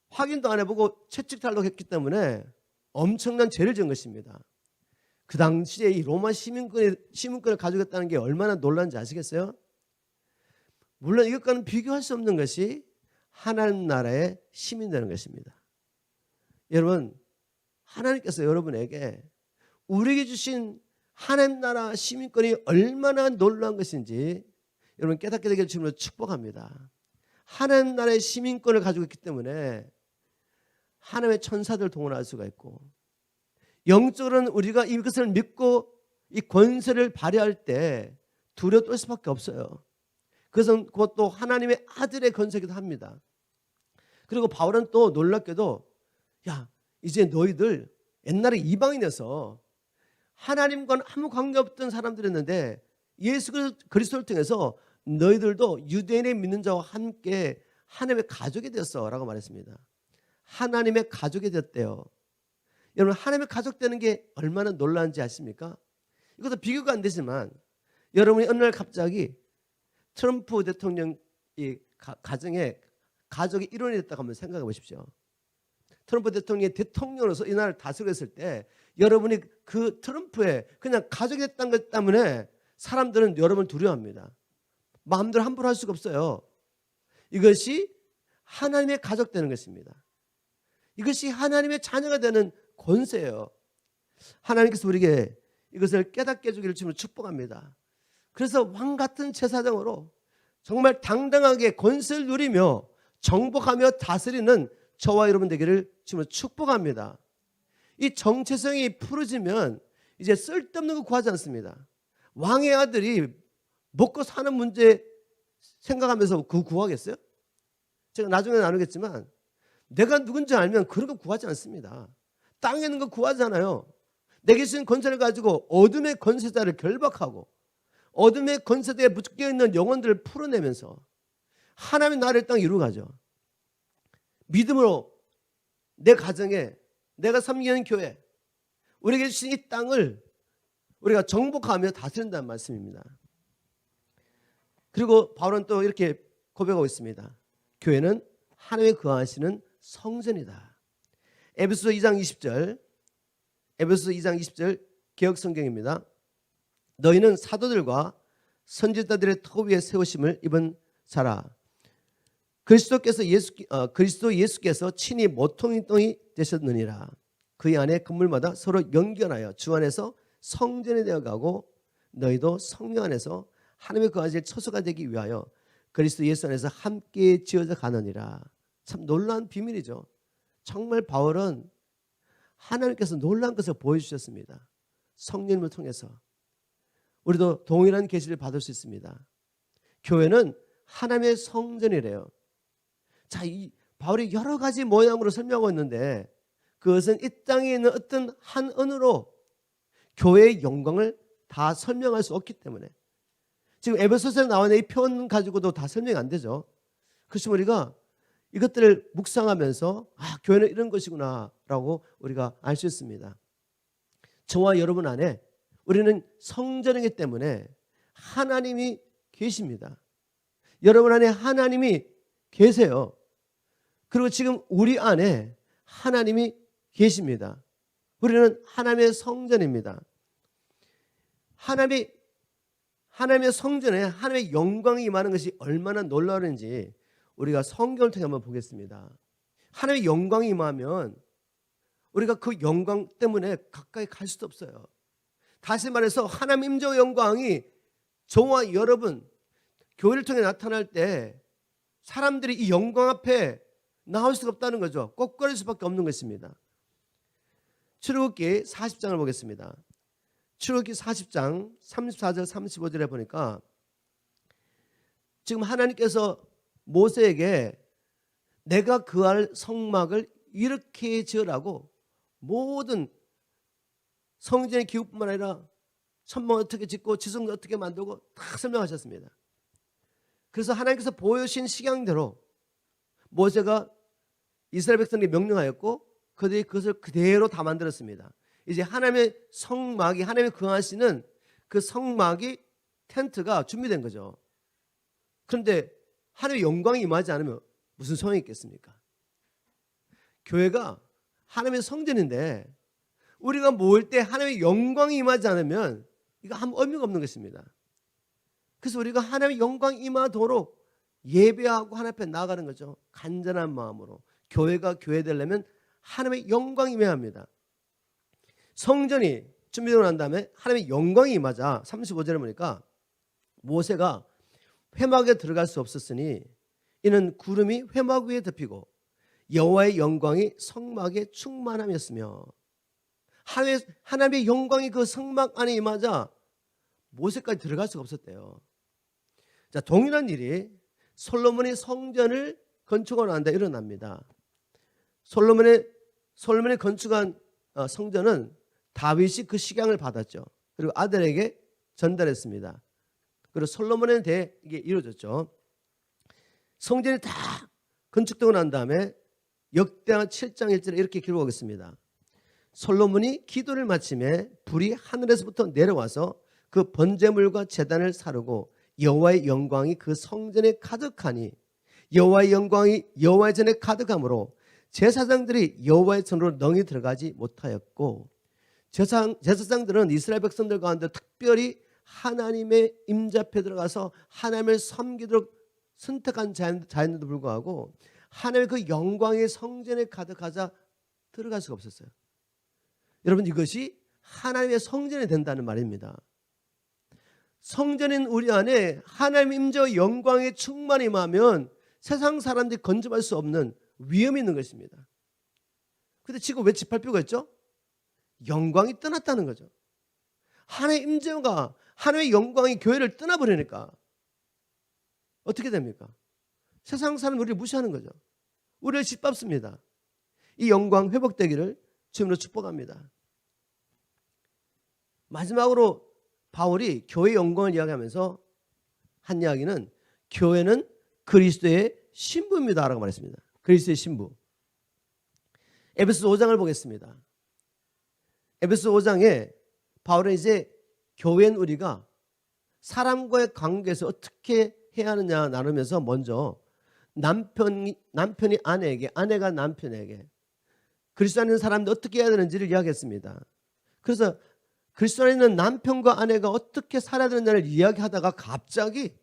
A: 확인도 안 해보고 채찍달라했기 때문에 엄청난 죄를 지은 것입니다. 그 당시에 이 로마 시민권을 가지고 있다는 게 얼마나 놀라운지 아시겠어요? 물론 이것과는 비교할 수 없는 것이 하나님 나라의 시민 되는 것입니다. 여러분 하나님께서 여러분에게 우리에게 주신 하나님 나라 시민권이 얼마나 놀라운 것인지 여러분 깨닫게 되길 주님으로 축복합니다. 하나님 나라의 시민권을 가지고 있기 때문에 하나님의 천사들을 동원할 수가 있고 영적으로는 우리가 이것을 믿고 이 권세를 발휘할 때 두려워 떨 수밖에 없어요. 그것은 그것도 하나님의 아들의 권세이기도 합니다. 그리고 바울은 또 놀랍게도 야 이제 너희들 옛날에 이방인에서 하나님과는 아무 관계없던 사람들이었는데 예수 그리스도를 통해서 너희들도 유대인의 믿는 자와 함께 하나님의 가족이 되었어 라고 말했습니다. 하나님의 가족이 되었대요. 여러분 하나님의 가족 되는 게 얼마나 놀라운지 아십니까? 이것도 비교가 안 되지만 여러분이 어느 날 갑자기 트럼프 대통령 이 가정에 가족이 일원이 됐다고 한번 생각해 보십시오. 트럼프 대통령이 대통령으로서 이 나라를 다스리고 있을 때 여러분이 그 트럼프의 그냥 가족이 됐다는 것 때문에 사람들은 여러분을 두려워합니다. 마음대로 함부로 할 수가 없어요. 이것이 하나님의 가족 되는 것입니다. 이것이 하나님의 자녀가 되는 권세예요. 하나님께서 우리에게 이것을 깨닫게 해주기를 주님으로 축복합니다. 그래서 왕 같은 제사장으로 정말 당당하게 권세를 누리며 정복하며 다스리는 저와 여러분 되기를 주님으로 축복합니다. 이 정체성이 풀어지면 이제 쓸데없는 거 구하지 않습니다. 왕의 아들이 먹고 사는 문제 생각하면서 그거 구하겠어요? 제가 나중에 나누겠지만 내가 누군지 알면 그런 거 구하지 않습니다. 땅에 있는 거 구하잖아요. 내게 주신 권세를 가지고 어둠의 권세자를 결박하고 어둠의 권세대에 묶여있는 영혼들을 풀어내면서 하나님의 나라를 땅에 이루어가죠. 믿음으로 내 가정에 내가 섬기는 교회 우리에게 주신 이 땅을 우리가 정복하며 다스린다는 말씀입니다. 그리고 바울은 또 이렇게 고백하고 있습니다. 교회는 하나님의 거하시는 성전이다. 에베소서 2장 20절 에베소서 2장 20절 개역성경입니다. 너희는 사도들과 선지자들의 터 위에 세우심을 입은 자라. 그리스도 예수께서 친히 모퉁이돌이 되셨느니라. 그의 안에 건물마다 서로 연결하여 주 안에서 성전이 되어가고 너희도 성령 안에서 하나님의 거하실 처소가 되기 위하여 그리스도 예수 안에서 함께 지어져 가느니라. 참 놀라운 비밀이죠. 정말 바울은 하나님께서 놀라운 것을 보여주셨습니다. 성령님을 통해서 우리도 동일한 계시를 받을 수 있습니다. 교회는 하나님의 성전이래요. 자, 이 바울이 여러 가지 모양으로 설명하고 있는데 그것은 이 땅에 있는 어떤 한 언어로 교회의 영광을 다 설명할 수 없기 때문에 지금 에베소서에 나와 있는 이 표현 가지고도 다 설명이 안 되죠. 그래서 우리가 이것들을 묵상하면서 교회는 이런 것이구나 라고 우리가 알 수 있습니다. 저와 여러분 안에 우리는 성전이기 때문에 하나님이 계십니다. 여러분 안에 하나님이 계세요. 그리고 지금 우리 안에 하나님이 계십니다. 우리는 하나님의 성전입니다. 하나님의 성전에 하나님의 영광이 임하는 것이 얼마나 놀라운지 우리가 성경을 통해 한번 보겠습니다. 하나님의 영광이 임하면 우리가 그 영광 때문에 가까이 갈 수도 없어요. 다시 말해서 하나님 임재의 영광이 저와 여러분 교회를 통해 나타날 때 사람들이 이 영광 앞에 나올 수가 없다는 거죠. 꺾거릴 수밖에 없는 것입니다. 출애굽기 40장을 보겠습니다. 출애굽기 40장 34절 35절에 보니까 지금 하나님께서 모세에게 내가 그할 성막을 이렇게 지으라고 모든 성전의 기구뿐만 아니라 천막을 어떻게 짓고 지성을 어떻게 만들고 다 설명하셨습니다. 그래서 하나님께서 보여주신 식양대로 모세가 이스라엘 백성에게 명령하였고 그들이 그것을 그대로 다 만들었습니다. 이제 하나님의 성막이 하나님이 거하시는 그 성막이 텐트가 준비된 거죠. 그런데 하나님의 영광이 임하지 않으면 무슨 소용이 있겠습니까? 교회가 하나님의 성전인데 우리가 모일 때 하나님의 영광이 임하지 않으면 이거 아무 의미가 없는 것입니다. 그래서 우리가 하나님의 영광이 임하도록 예배하고 하나님 앞에 나아가는 거죠. 간절한 마음으로. 교회가 교회 되려면 하나님의 영광이 임해야 합니다. 성전이 준비되고 난 다음에 하나님의 영광이 임하자 35절에 보니까 모세가 회막에 들어갈 수 없었으니 이는 구름이 회막 위에 덮이고 여호와의 영광이 성막에 충만함이었으며 하나님의 영광이 그 성막 안에 임하자 모세까지 들어갈 수가 없었대요. 자, 동일한 일이 솔로몬이 성전을 건축하고 난 뒤에 일어납니다. 솔로몬이 건축한 성전은 다윗이 그 식양을 받았죠. 그리고 아들에게 전달했습니다. 그리고 솔로몬에 대해 이게 이루어졌죠. 성전이 다 건축되고 난 다음에 역대하 7장 1절에 이렇게 기록하겠습니다. 솔로몬이 기도를 마침에 불이 하늘에서부터 내려와서 그 번제물과 제단을 사르고 여호와의 영광이 그 성전에 가득하니 여호와의 영광이 여호와의 전에 가득하므로 제사장들이 여호와의 전으로 능히 들어가지 못하였고 제사장들은 이스라엘 백성들 가운데 특별히 하나님의 임재 앞에 들어가서 하나님을 섬기도록 선택한 자였는데도 불구하고 하나님의 그 영광의 성전에 가득하자 들어갈 수가 없었어요. 여러분, 이것이 하나님의 성전이 된다는 말입니다. 성전인 우리 안에 하나님 임재와 영광의 충만이 임하면 세상 사람들이 건져갈 수 없는 위험이 있는 것입니다. 그런데 지금 왜 짓밟히고 있죠? 영광이 떠났다는 거죠. 하나님의 임재가 하나님의 영광이 교회를 떠나버리니까 어떻게 됩니까? 세상 사람 우리를 무시하는 거죠. 우리를 짓밟습니다. 이 영광 회복되기를 주님으로 축복합니다. 마지막으로 바울이 교회의 영광을 이야기하면서 한 이야기는 교회는 그리스도의 신부입니다라고 말했습니다. 그리스도의 신부. 에베소 5장을 보겠습니다. 에베소 5장에 바울은 이제 교회인 우리가 사람과의 관계에서 어떻게 해야 하느냐 나누면서 먼저 남편이 아내에게, 아내가 남편에게 그리스도 안에 있는 사람들 어떻게 해야 되는지를 이야기했습니다. 그래서 그리스도 안에 있는 남편과 아내가 어떻게 살아야 되느냐를 이야기하다가 갑자기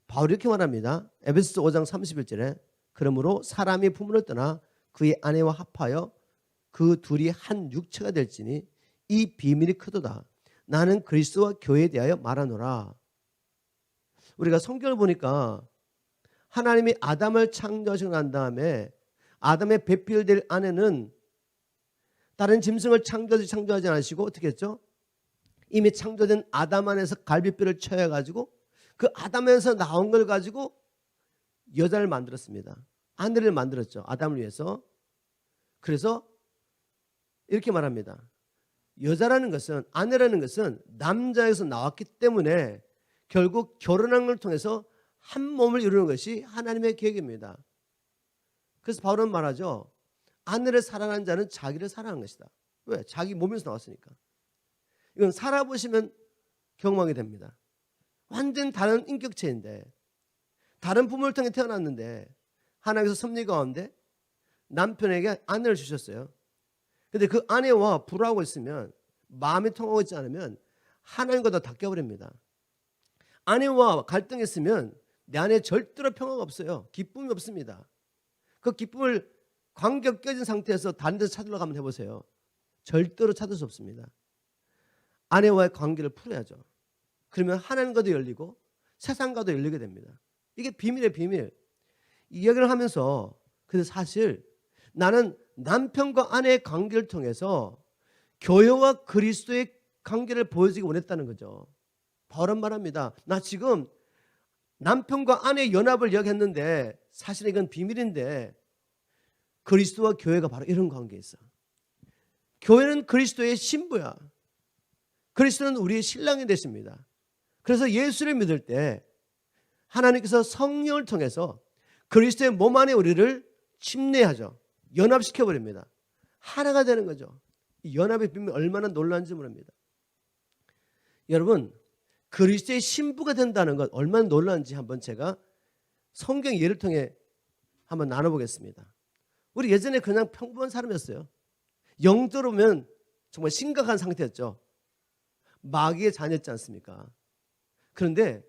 A: 바울이 이렇게 말합니다. 에베소서 5장 31절에 그러므로 사람이 부모를 떠나 그의 아내와 합하여 그 둘이 한 육체가 될지니 이 비밀이 크도다. 나는 그리스도와 교회에 대하여 말하노라. 우리가 성경을 보니까 하나님이 아담을 창조하시고 난 다음에 아담의 배필될 아내는 다른 짐승을 창조하지 않으시고 어떻게 했죠? 이미 창조된 아담 안에서 갈비뼈를 쳐여가지고 그 아담에서 나온 걸 가지고 여자를 만들었습니다. 아내를 만들었죠. 아담을 위해서. 그래서 이렇게 말합니다. 여자라는 것은, 아내라는 것은 남자에서 나왔기 때문에 결국 결혼한 걸 통해서 한 몸을 이루는 것이 하나님의 계획입니다. 그래서 바울은 말하죠. 아내를 사랑하는 자는 자기를 사랑한 것이다. 왜? 자기 몸에서 나왔으니까. 이건 살아보시면 경험하게 됩니다. 완전 다른 인격체인데, 다른 부모를 통해 태어났는데 하나님께서 섭리 가운데 남편에게 아내를 주셨어요. 근데 그 아내와 불화하고 있으면, 마음이 통하고 있지 않으면 하나님과 다 닦여버립니다. 아내와 갈등했으면 내 안에 절대로 평화가 없어요. 기쁨이 없습니다. 그 기쁨을 관계가 깨진 상태에서 다른 데서 찾으려고 한번 해보세요. 절대로 찾을 수 없습니다. 아내와의 관계를 풀어야죠. 그러면 하나님과도 열리고 세상과도 열리게 됩니다. 이게 비밀의 비밀. 이 이야기를 하면서 근데 사실 나는 남편과 아내의 관계를 통해서 교회와 그리스도의 관계를 보여주기 원했다는 거죠. 바울은 말합니다. 나 지금 남편과 아내의 연합을 이야기했는데 사실 이건 비밀인데 그리스도와 교회가 바로 이런 관계에 있어. 교회는 그리스도의 신부야. 그리스도는 우리의 신랑이 되십니다. 그래서 예수를 믿을 때 하나님께서 성령을 통해서 그리스도의 몸 안에 우리를 침례하죠. 연합시켜버립니다. 하나가 되는 거죠. 이 연합의 비밀이 얼마나 놀라운지 모릅니다. 여러분, 그리스도의 신부가 된다는 것 얼마나 놀라운지 한번 제가 성경 예를 통해 한번 나눠보겠습니다. 우리 예전에 그냥 평범한 사람이었어요. 영적으로 보면 정말 심각한 상태였죠. 마귀의 자녀였지 않습니까? 그런데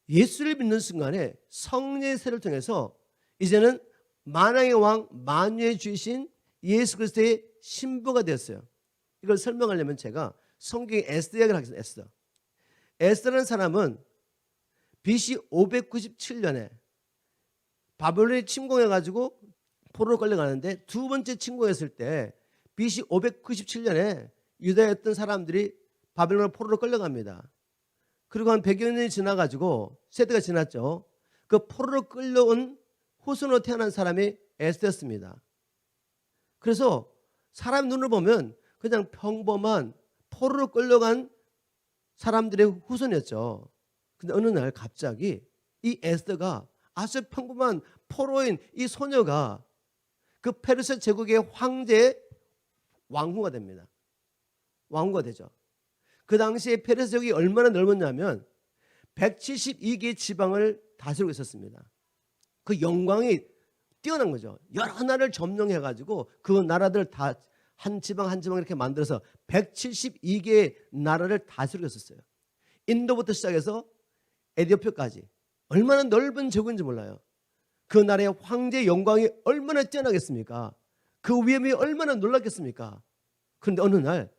A: 예수를 믿는 순간에 성령의 세를 통해서 이제는 만왕의 왕 만유의 주이신 예수 그리스도의 신부가 되었어요. 이걸 설명하려면 제가 성경의 에스더 이야기를 하겠습니다. 에스더라는 사람은 BC 597년에 바벨론이 침공해가지고 포로로 끌려가는데 두 번째 침공했을 때 BC 597년에 유다에 있던 사람들이 바벨론 포로로 끌려갑니다. 그리고 한 100여 년이 지나가지고 세대가 지났죠. 그 포로로 끌려온 후손으로 태어난 사람이 에스더였습니다. 그래서 사람 눈으로 보면 그냥 평범한 포로로 끌려간 사람들의 후손이었죠. 근데 어느 날 갑자기 이 에스더가 아주 평범한 포로인 이 소녀가 그 페르시아 제국의 황제의 왕후가 됩니다. 왕후가 되죠. 그 당시에 페르시아 제국이 얼마나 넓었냐면 172개의 지방을 다스리고 있었습니다. 그 영광이 뛰어난 거죠. 여러 나라를 점령해가지고 그 나라들 다 한 지방 한 지방 이렇게 만들어서 172개의 나라를 다스리고 있었어요. 인도부터 시작해서 에티오피아까지 얼마나 넓은 제국인지 몰라요. 그 나라의 황제의 영광이 얼마나 뛰어나겠습니까? 그 위엄이 얼마나 놀랐겠습니까? 그런데 어느 날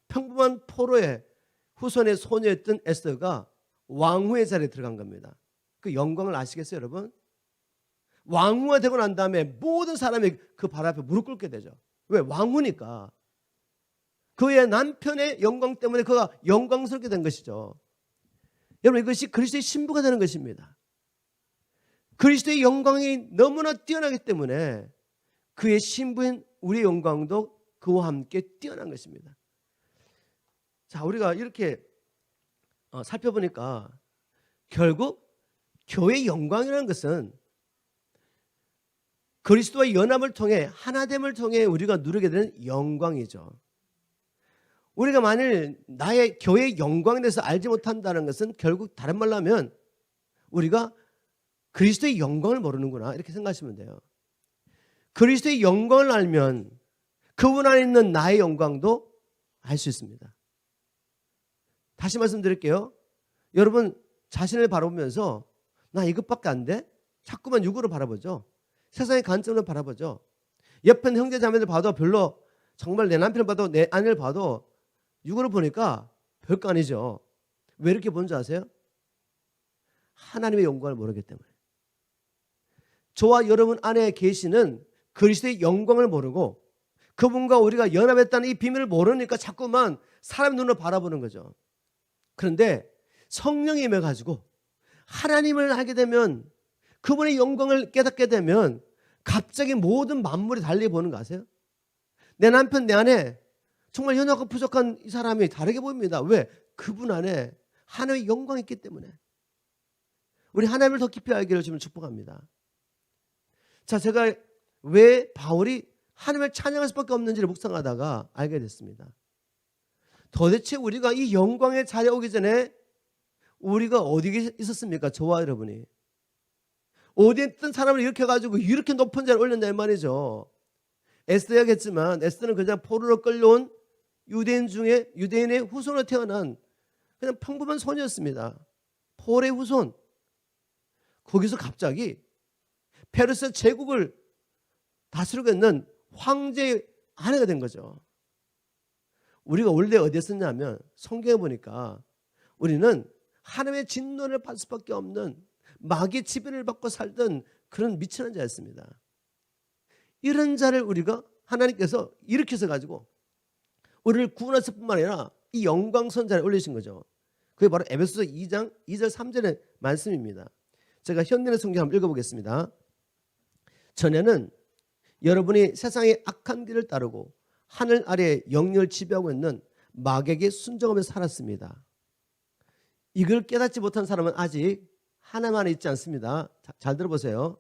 A: 평범한 포로의 후손의 소녀였던 에스더가 왕후의 자리에 들어간 겁니다. 그 영광을 아시겠어요, 여러분? 왕후가 되고 난 다음에 모든 사람이 그 발 앞에 무릎 꿇게 되죠. 왜? 왕후니까. 그의 남편의 영광 때문에 그가 영광스럽게 된 것이죠. 여러분, 이것이 그리스도의 신부가 되는 것입니다. 그리스도의 영광이 너무나 뛰어나기 때문에 그의 신부인 우리의 영광도 그와 함께 뛰어난 것입니다. 자, 우리가 이렇게 살펴보니까 결국 교회의 영광이라는 것은 그리스도와 연합을 통해 하나됨을 통해 우리가 누리게 되는 영광이죠. 우리가 만일 나의 교회의 영광에 대해서 알지 못한다는 것은 결국 다른 말로 하면 우리가 그리스도의 영광을 모르는구나 이렇게 생각하시면 돼요. 그리스도의 영광을 알면 그분 안에 있는 나의 영광도 알 수 있습니다. 다시 말씀드릴게요. 여러분 자신을 바라보면서 나 이것밖에 안 돼? 자꾸만 육으로 바라보죠. 세상의 관점으로 바라보죠. 옆에 형제 자매들 봐도 별로 정말 내 남편을 봐도 내 아내를 봐도 육으로 보니까 별거 아니죠. 왜 이렇게 보는 줄 아세요? 하나님의 영광을 모르기 때문에. 저와 여러분 안에 계시는 그리스도의 영광을 모르고 그분과 우리가 연합했다는 이 비밀을 모르니까 자꾸만 사람 눈으로 바라보는 거죠. 그런데 성령이 임해가지고 하나님을 알게 되면 그분의 영광을 깨닫게 되면 갑자기 모든 만물이 달리 보는 거 아세요? 내 남편, 내 아내 정말 연약하고 부족한 이 사람이 다르게 보입니다. 왜? 그분 안에 하나님의 영광이 있기 때문에. 우리 하나님을 더 깊이 알기를 주면 축복합니다. 자, 제가 왜 바울이 하나님을 찬양할 수밖에 없는지를 묵상하다가 알게 됐습니다. 도대체 우리가 이 영광의 자리에 오기 전에 우리가 어디에 있었습니까? 저와 여러분이. 어디에 있던 사람을 일으켜가지고 이렇게 높은 자리에 올렸냐 이 말이죠. 에스더야겠지만 에스더는 그냥 포로로 끌려온 유대인 중에 유대인의 후손으로 태어난 그냥 평범한 소녀였습니다. 포로의 후손. 거기서 갑자기 페르시아 제국을 다스리고 있는 황제의 아내가 된 거죠. 우리가 원래 어디에 썼냐면 성경에 보니까 우리는 하나님의 진노를 받을 수밖에 없는 마귀의 지배를 받고 살던 그런 미천한 자였습니다. 이런 자를 우리가 하나님께서 일으켜서 가지고 우리를 구원하실 뿐만 아니라 이 영광선 자리에 올리신 거죠. 그게 바로 에베소서 2장 2절 3절의 말씀입니다. 제가 현대의 성경 한번 읽어보겠습니다. 전에는 여러분이 세상의 악한 길을 따르고 하늘 아래 영역을 지배하고 있는 마귀에게 순종하며 살았습니다. 이걸 깨닫지 못한 사람은 아직 하나님 안에 있지 않습니다. 잘 들어보세요.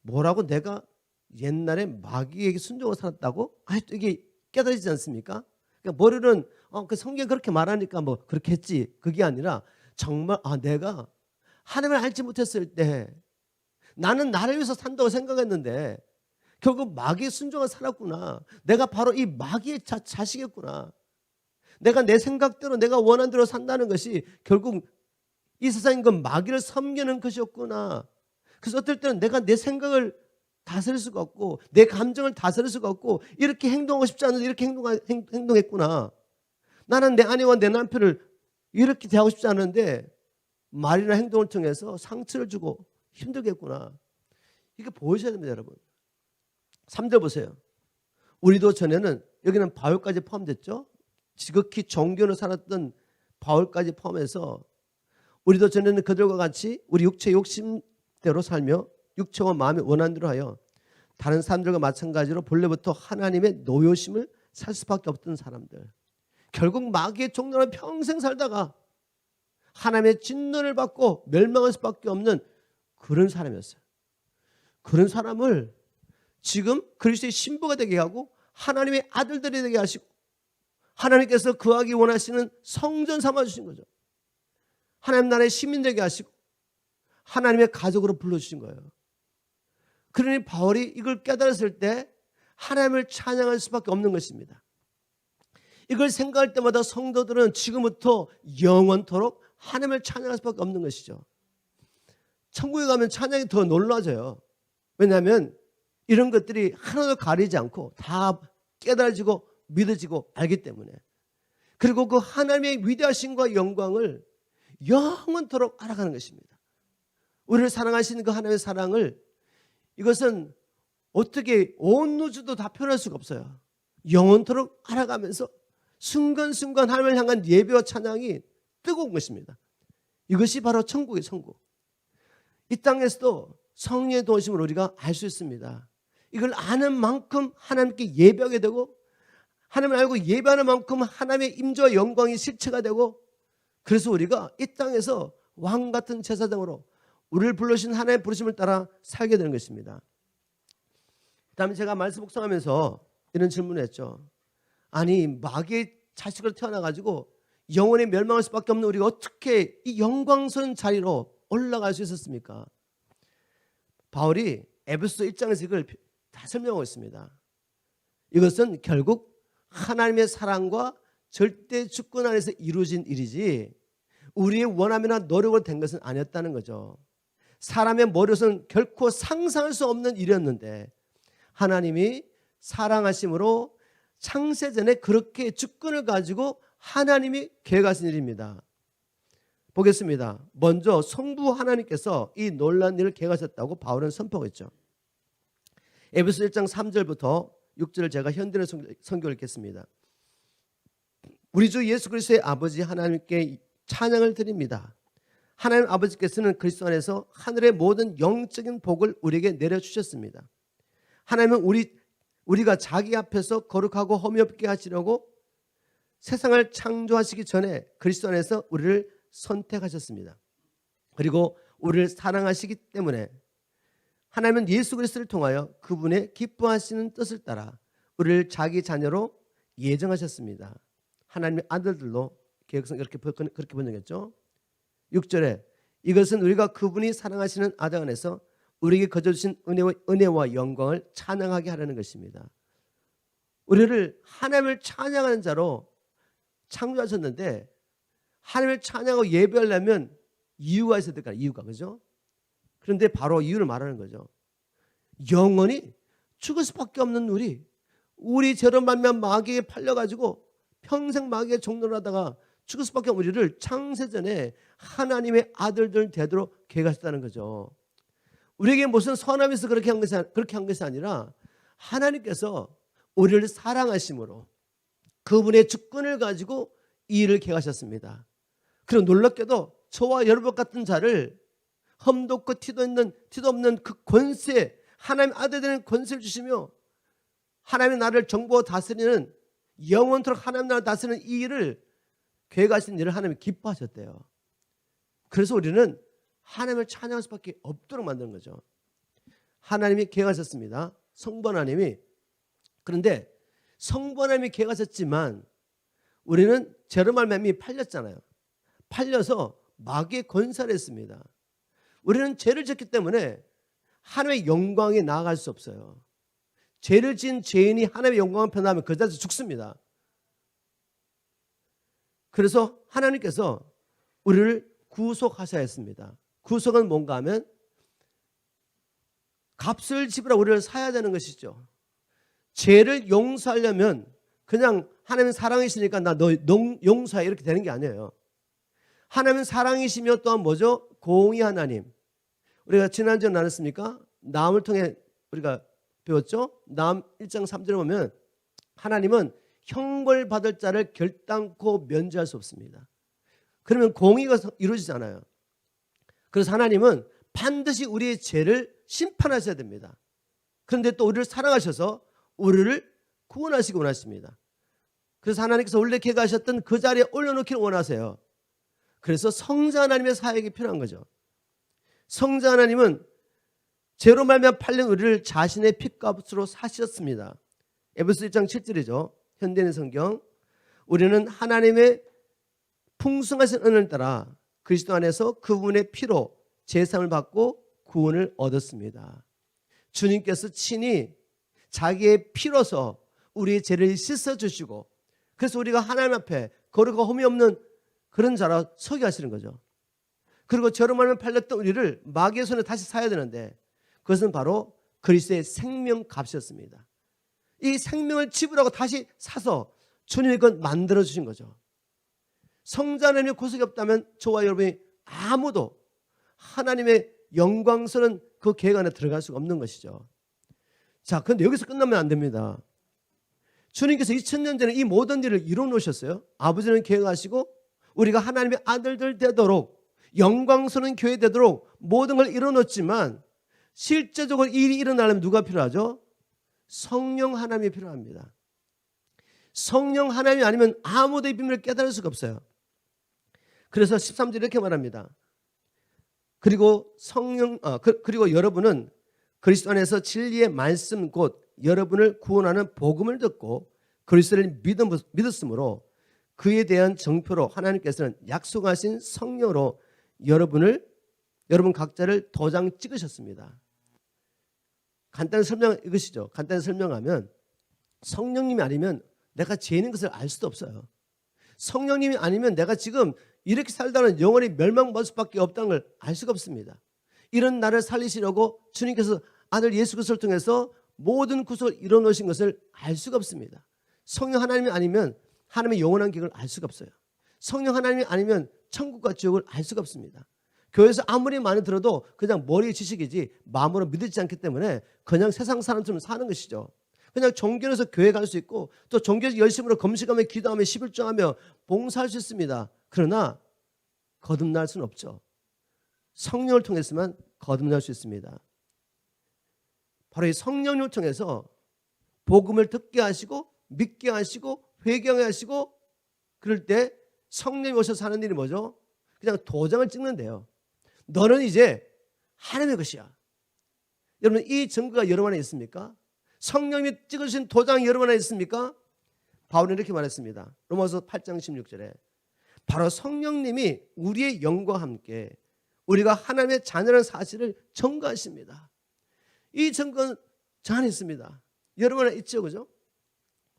A: 뭐라고 내가 옛날에 마귀에게 순종하고 살았다고? 아직도 이게 깨닫지 않습니까? 그러니까 머리는 그 성경 그렇게 말하니까 뭐 그렇게 했지. 그게 아니라 정말 내가 하나님을 알지 못했을 때 나는 나를 위해서 산다고 생각했는데 결국 마귀에 순종하고 살았구나. 내가 바로 이 마귀의 자식이었구나. 내가 내 생각대로 내가 원하는 대로 산다는 것이 결국 이 세상인 건 마귀를 섬기는 것이었구나. 그래서 어떨 때는 내가 내 생각을 다스릴 수가 없고 내 감정을 다스릴 수가 없고 이렇게 행동하고 싶지 않은데 이렇게 행동했구나. 나는 내 아내와 내 남편을 이렇게 대하고 싶지 않은데 말이나 행동을 통해서 상처를 주고 힘들겠구나. 이게 보여줘야 됩니다, 여러분. 3절 보세요. 우리도 전에는 여기는 바울까지 포함됐죠. 지극히 정교로 살았던 바울까지 포함해서 우리도 전에는 그들과 같이 우리 육체 욕심대로 살며 육체와 마음의 원한대로 하여 다른 사람들과 마찬가지로 본래부터 하나님의 노요심을 살 수밖에 없던 사람들. 결국 마귀의 종로로 평생 살다가 하나님의 진노를 받고 멸망할 수밖에 없는 그런 사람이었어요. 그런 사람을 지금 그리스도의 신부가 되게 하고 하나님의 아들들이 되게 하시고 하나님께서 그하기 원하시는 성전 삼아주신 거죠. 하나님 나라의 시민 되게 하시고 하나님의 가족으로 불러주신 거예요. 그러니 바울이 이걸 깨달았을 때 하나님을 찬양할 수밖에 없는 것입니다. 이걸 생각할 때마다 성도들은 지금부터 영원토록 하나님을 찬양할 수밖에 없는 것이죠. 천국에 가면 찬양이 더 놀라져요. 왜냐하면 이런 것들이 하나도 가리지 않고 다 깨달아지고 믿어지고 알기 때문에. 그리고 그 하나님의 위대하심과 영광을 영원토록 알아가는 것입니다. 우리를 사랑하시는 그 하나님의 사랑을 이것은 어떻게 온 우주도 다 표현할 수가 없어요. 영원토록 알아가면서 순간순간 하나님을 향한 예배와 찬양이 뜨거운 것입니다. 이것이 바로 천국의 천국. 이 땅에서도 성령의 도우심을 우리가 알 수 있습니다. 이걸 아는 만큼 하나님께 예배하게 되고 하나님을 알고 예배하는 만큼 하나님의 임재와 영광이 실체가 되고 그래서 우리가 이 땅에서 왕같은 제사장으로 우리를 불러주신 하나님의 부르심을 따라 살게 되는 것입니다. 그다음에 제가 말씀 묵상하면서 이런 질문을 했죠. 아니 마귀의 자식으로 태어나가지고 영원히 멸망할 수밖에 없는 우리가 어떻게 이 영광스러운 자리로 올라갈 수 있었습니까? 바울이 에베소서 1장에서 이걸 다 설명하고 있습니다. 이것은 결국 하나님의 사랑과 절대 주권 안에서 이루어진 일이지 우리의 원함이나 노력으로 된 것은 아니었다는 거죠. 사람의 머리로서는 결코 상상할 수 없는 일이었는데 하나님이 사랑하심으로 창세전에 그렇게 주권을 가지고 하나님이 계획하신 일입니다. 보겠습니다. 먼저 성부 하나님께서 이 놀라운 일을 계획하셨다고 바울은 선포했죠. 에베소 1장 3절부터 6절을 제가 현대의 성경을 읽겠습니다. 우리 주 예수 그리스도의 아버지 하나님께 찬양을 드립니다. 하나님 아버지께서는 그리스도 안에서 하늘의 모든 영적인 복을 우리에게 내려주셨습니다. 하나님은 우리가 자기 앞에서 거룩하고 험이 없게 하시려고 세상을 창조하시기 전에 그리스도 안에서 우리를 선택하셨습니다. 그리고 우리를 사랑하시기 때문에 하나님은 예수 그리스도를 통하여 그분의 기뻐하시는 뜻을 따라 우리를 자기 자녀로 예정하셨습니다. 하나님의 아들들로 개혁성 그렇게 번역했죠. 6절에 이것은 우리가 그분이 사랑하시는 아들 안에서 우리에게 거저주신 은혜와 영광을 찬양하게 하려는 것입니다. 우리를 하나님을 찬양하는 자로 창조하셨는데 하나님을 찬양하고 예배하려면 이유가 있어야 될까요? 이유가, 그죠? 그런데 바로 이유를 말하는 거죠. 영원히 죽을 수밖에 없는 우리 죄로 말미암아 마귀에 팔려가지고 평생 마귀에 종노하다가 죽을 수밖에 없는 우리를 창세전에 하나님의 아들들 되도록 계획하셨다는 거죠. 우리에게 무슨 선함이 있어 그렇게 한 것이 아니라 하나님께서 우리를 사랑하심으로 그분의 주권을 가지고 이 일을 계획하셨습니다. 그리고 놀랍게도 저와 여러분 같은 자를 흠도 없고 티도 없는 그 권세, 하나님 아들 되는 권세를 주시며 하나님의 나라를 정보와 다스리는 영원토록 하나님 나라를 다스리는 이 일을 계획하신 일을 하나님이 기뻐하셨대요. 그래서 우리는 하나님을 찬양할 수밖에 없도록 만드는 거죠. 하나님이 계획하셨습니다. 성부 하나님이. 그런데 성부 하나님이 계획하셨지만 우리는 죄로 말미암아 팔렸잖아요. 팔려서 마귀의 권세를 했습니다. 우리는 죄를 짓기 때문에 하나님의 영광에 나아갈 수 없어요. 죄를 지은 죄인이 하나님의 영광을 편하면 그 자리에서 죽습니다. 그래서 하나님께서 우리를 구속하셔야 했습니다. 구속은 뭔가 하면 값을 지불하고 우리를 사야 되는 것이죠. 죄를 용서하려면 그냥 하나님은 사랑이시니까 나 너 용서해 이렇게 되는 게 아니에요. 하나님은 사랑이시며 또한 뭐죠? 공의 하나님. 우리가 지난주에 나눴습니까? 나음을 통해 우리가 배웠죠? 나음 1장 3절에 보면 하나님은 형벌받을 자를 결단코 면제할 수 없습니다. 그러면 공의가 이루어지잖아요. 그래서 하나님은 반드시 우리의 죄를 심판하셔야 됩니다. 그런데 또 우리를 사랑하셔서 우리를 구원하시기 원하십니다. 그래서 하나님께서 원래 계획하셨던 그 자리에 올려놓기를 원하세요. 그래서 성자 하나님의 사역이 필요한 거죠. 성자 하나님은 죄로 말미암아 팔린 우리를 자신의 핏값으로 사셨습니다. 에베소 1장 7절이죠. 현대인 성경. 우리는 하나님의 풍성하신 은혜를 따라 그리스도 안에서 그분의 피로 제사함을 받고 구원을 얻었습니다. 주님께서 친히 자기의 피로서 우리의 죄를 씻어주시고 그래서 우리가 하나님 앞에 거룩하고 흠이 없는 그런 자라 서게 하시는 거죠. 그리고 죄로 말미암아 팔렸던 우리를 마귀의 손에 다시 사야 되는데 그것은 바로 그리스도의 생명값이었습니다. 이 생명을 지불하고 다시 사서 주님이 그걸 만들어주신 거죠. 성자 하나님의 구속이 없다면 저와 여러분이 아무도 하나님의 영광스러운 그 계획 안에 들어갈 수가 없는 것이죠. 자, 그런데 여기서 끝나면 안 됩니다. 주님께서 2000년 전에 이 모든 일을 이루어 놓으셨어요. 아버지는 계획하시고 우리가 하나님의 아들들 되도록 영광스러운 교회 되도록 모든 걸 이루어 놓았지만 실제적으로 일이 일어나려면 누가 필요하죠? 성령 하나님이 필요합니다. 성령 하나님이 아니면 아무도 이 비밀을 깨달을 수가 없어요. 그래서 13절 이렇게 말합니다. 그리고 그리고 여러분은 그리스도 안에서 진리의 말씀 곧 여러분을 구원하는 복음을 듣고 그리스도를 믿었으므로 그에 대한 정표로 하나님께서는 약속하신 성령으로 여러분 각자를 도장 찍으셨습니다. 간단히 설명 이것이죠. 간단히 설명하면 성령님이 아니면 내가 죄인인 것을 알 수도 없어요. 성령님이 아니면 내가 지금 이렇게 살다는 영원히 멸망받을 수밖에 없다는 걸 알 수가 없습니다. 이런 나를 살리시려고 주님께서 아들 예수 그리스도를 통해서 모든 구속을 이뤄놓으신 것을 알 수가 없습니다. 성령 하나님이 아니면 하나님의 영원한 계획을 알 수가 없어요. 성령 하나님이 아니면 천국과 지옥을 알 수가 없습니다. 교회에서 아무리 많이 들어도 그냥 머리 지식이지 마음으로 믿지 않기 때문에 그냥 세상 사람처럼 사는 것이죠. 그냥 종교에서 교회 갈 수 있고 또 종교에서 열심으로 금식하며 기도하며 11조하며 봉사할 수 있습니다. 그러나 거듭날 수는 없죠. 성령을 통해서만 거듭날 수 있습니다. 바로 이 성령을 통해서 복음을 듣게 하시고 믿게 하시고 회개하게 하시고 그럴 때 성령이 오셔서 하는 일이 뭐죠? 그냥 도장을 찍는데요. 너는 이제 하나님의 것이야. 여러분 이 증거가 여러분 안에 있습니까? 성령이 찍으신 도장이 여러분 안에 있습니까? 바울은 이렇게 말했습니다. 로마서 8장 16절에 바로 성령님이 우리의 영과 함께 우리가 하나님의 자녀라는 사실을 증거하십니다. 이 증거는 저 안에 있습니다. 여러분 안에 있죠, 그죠?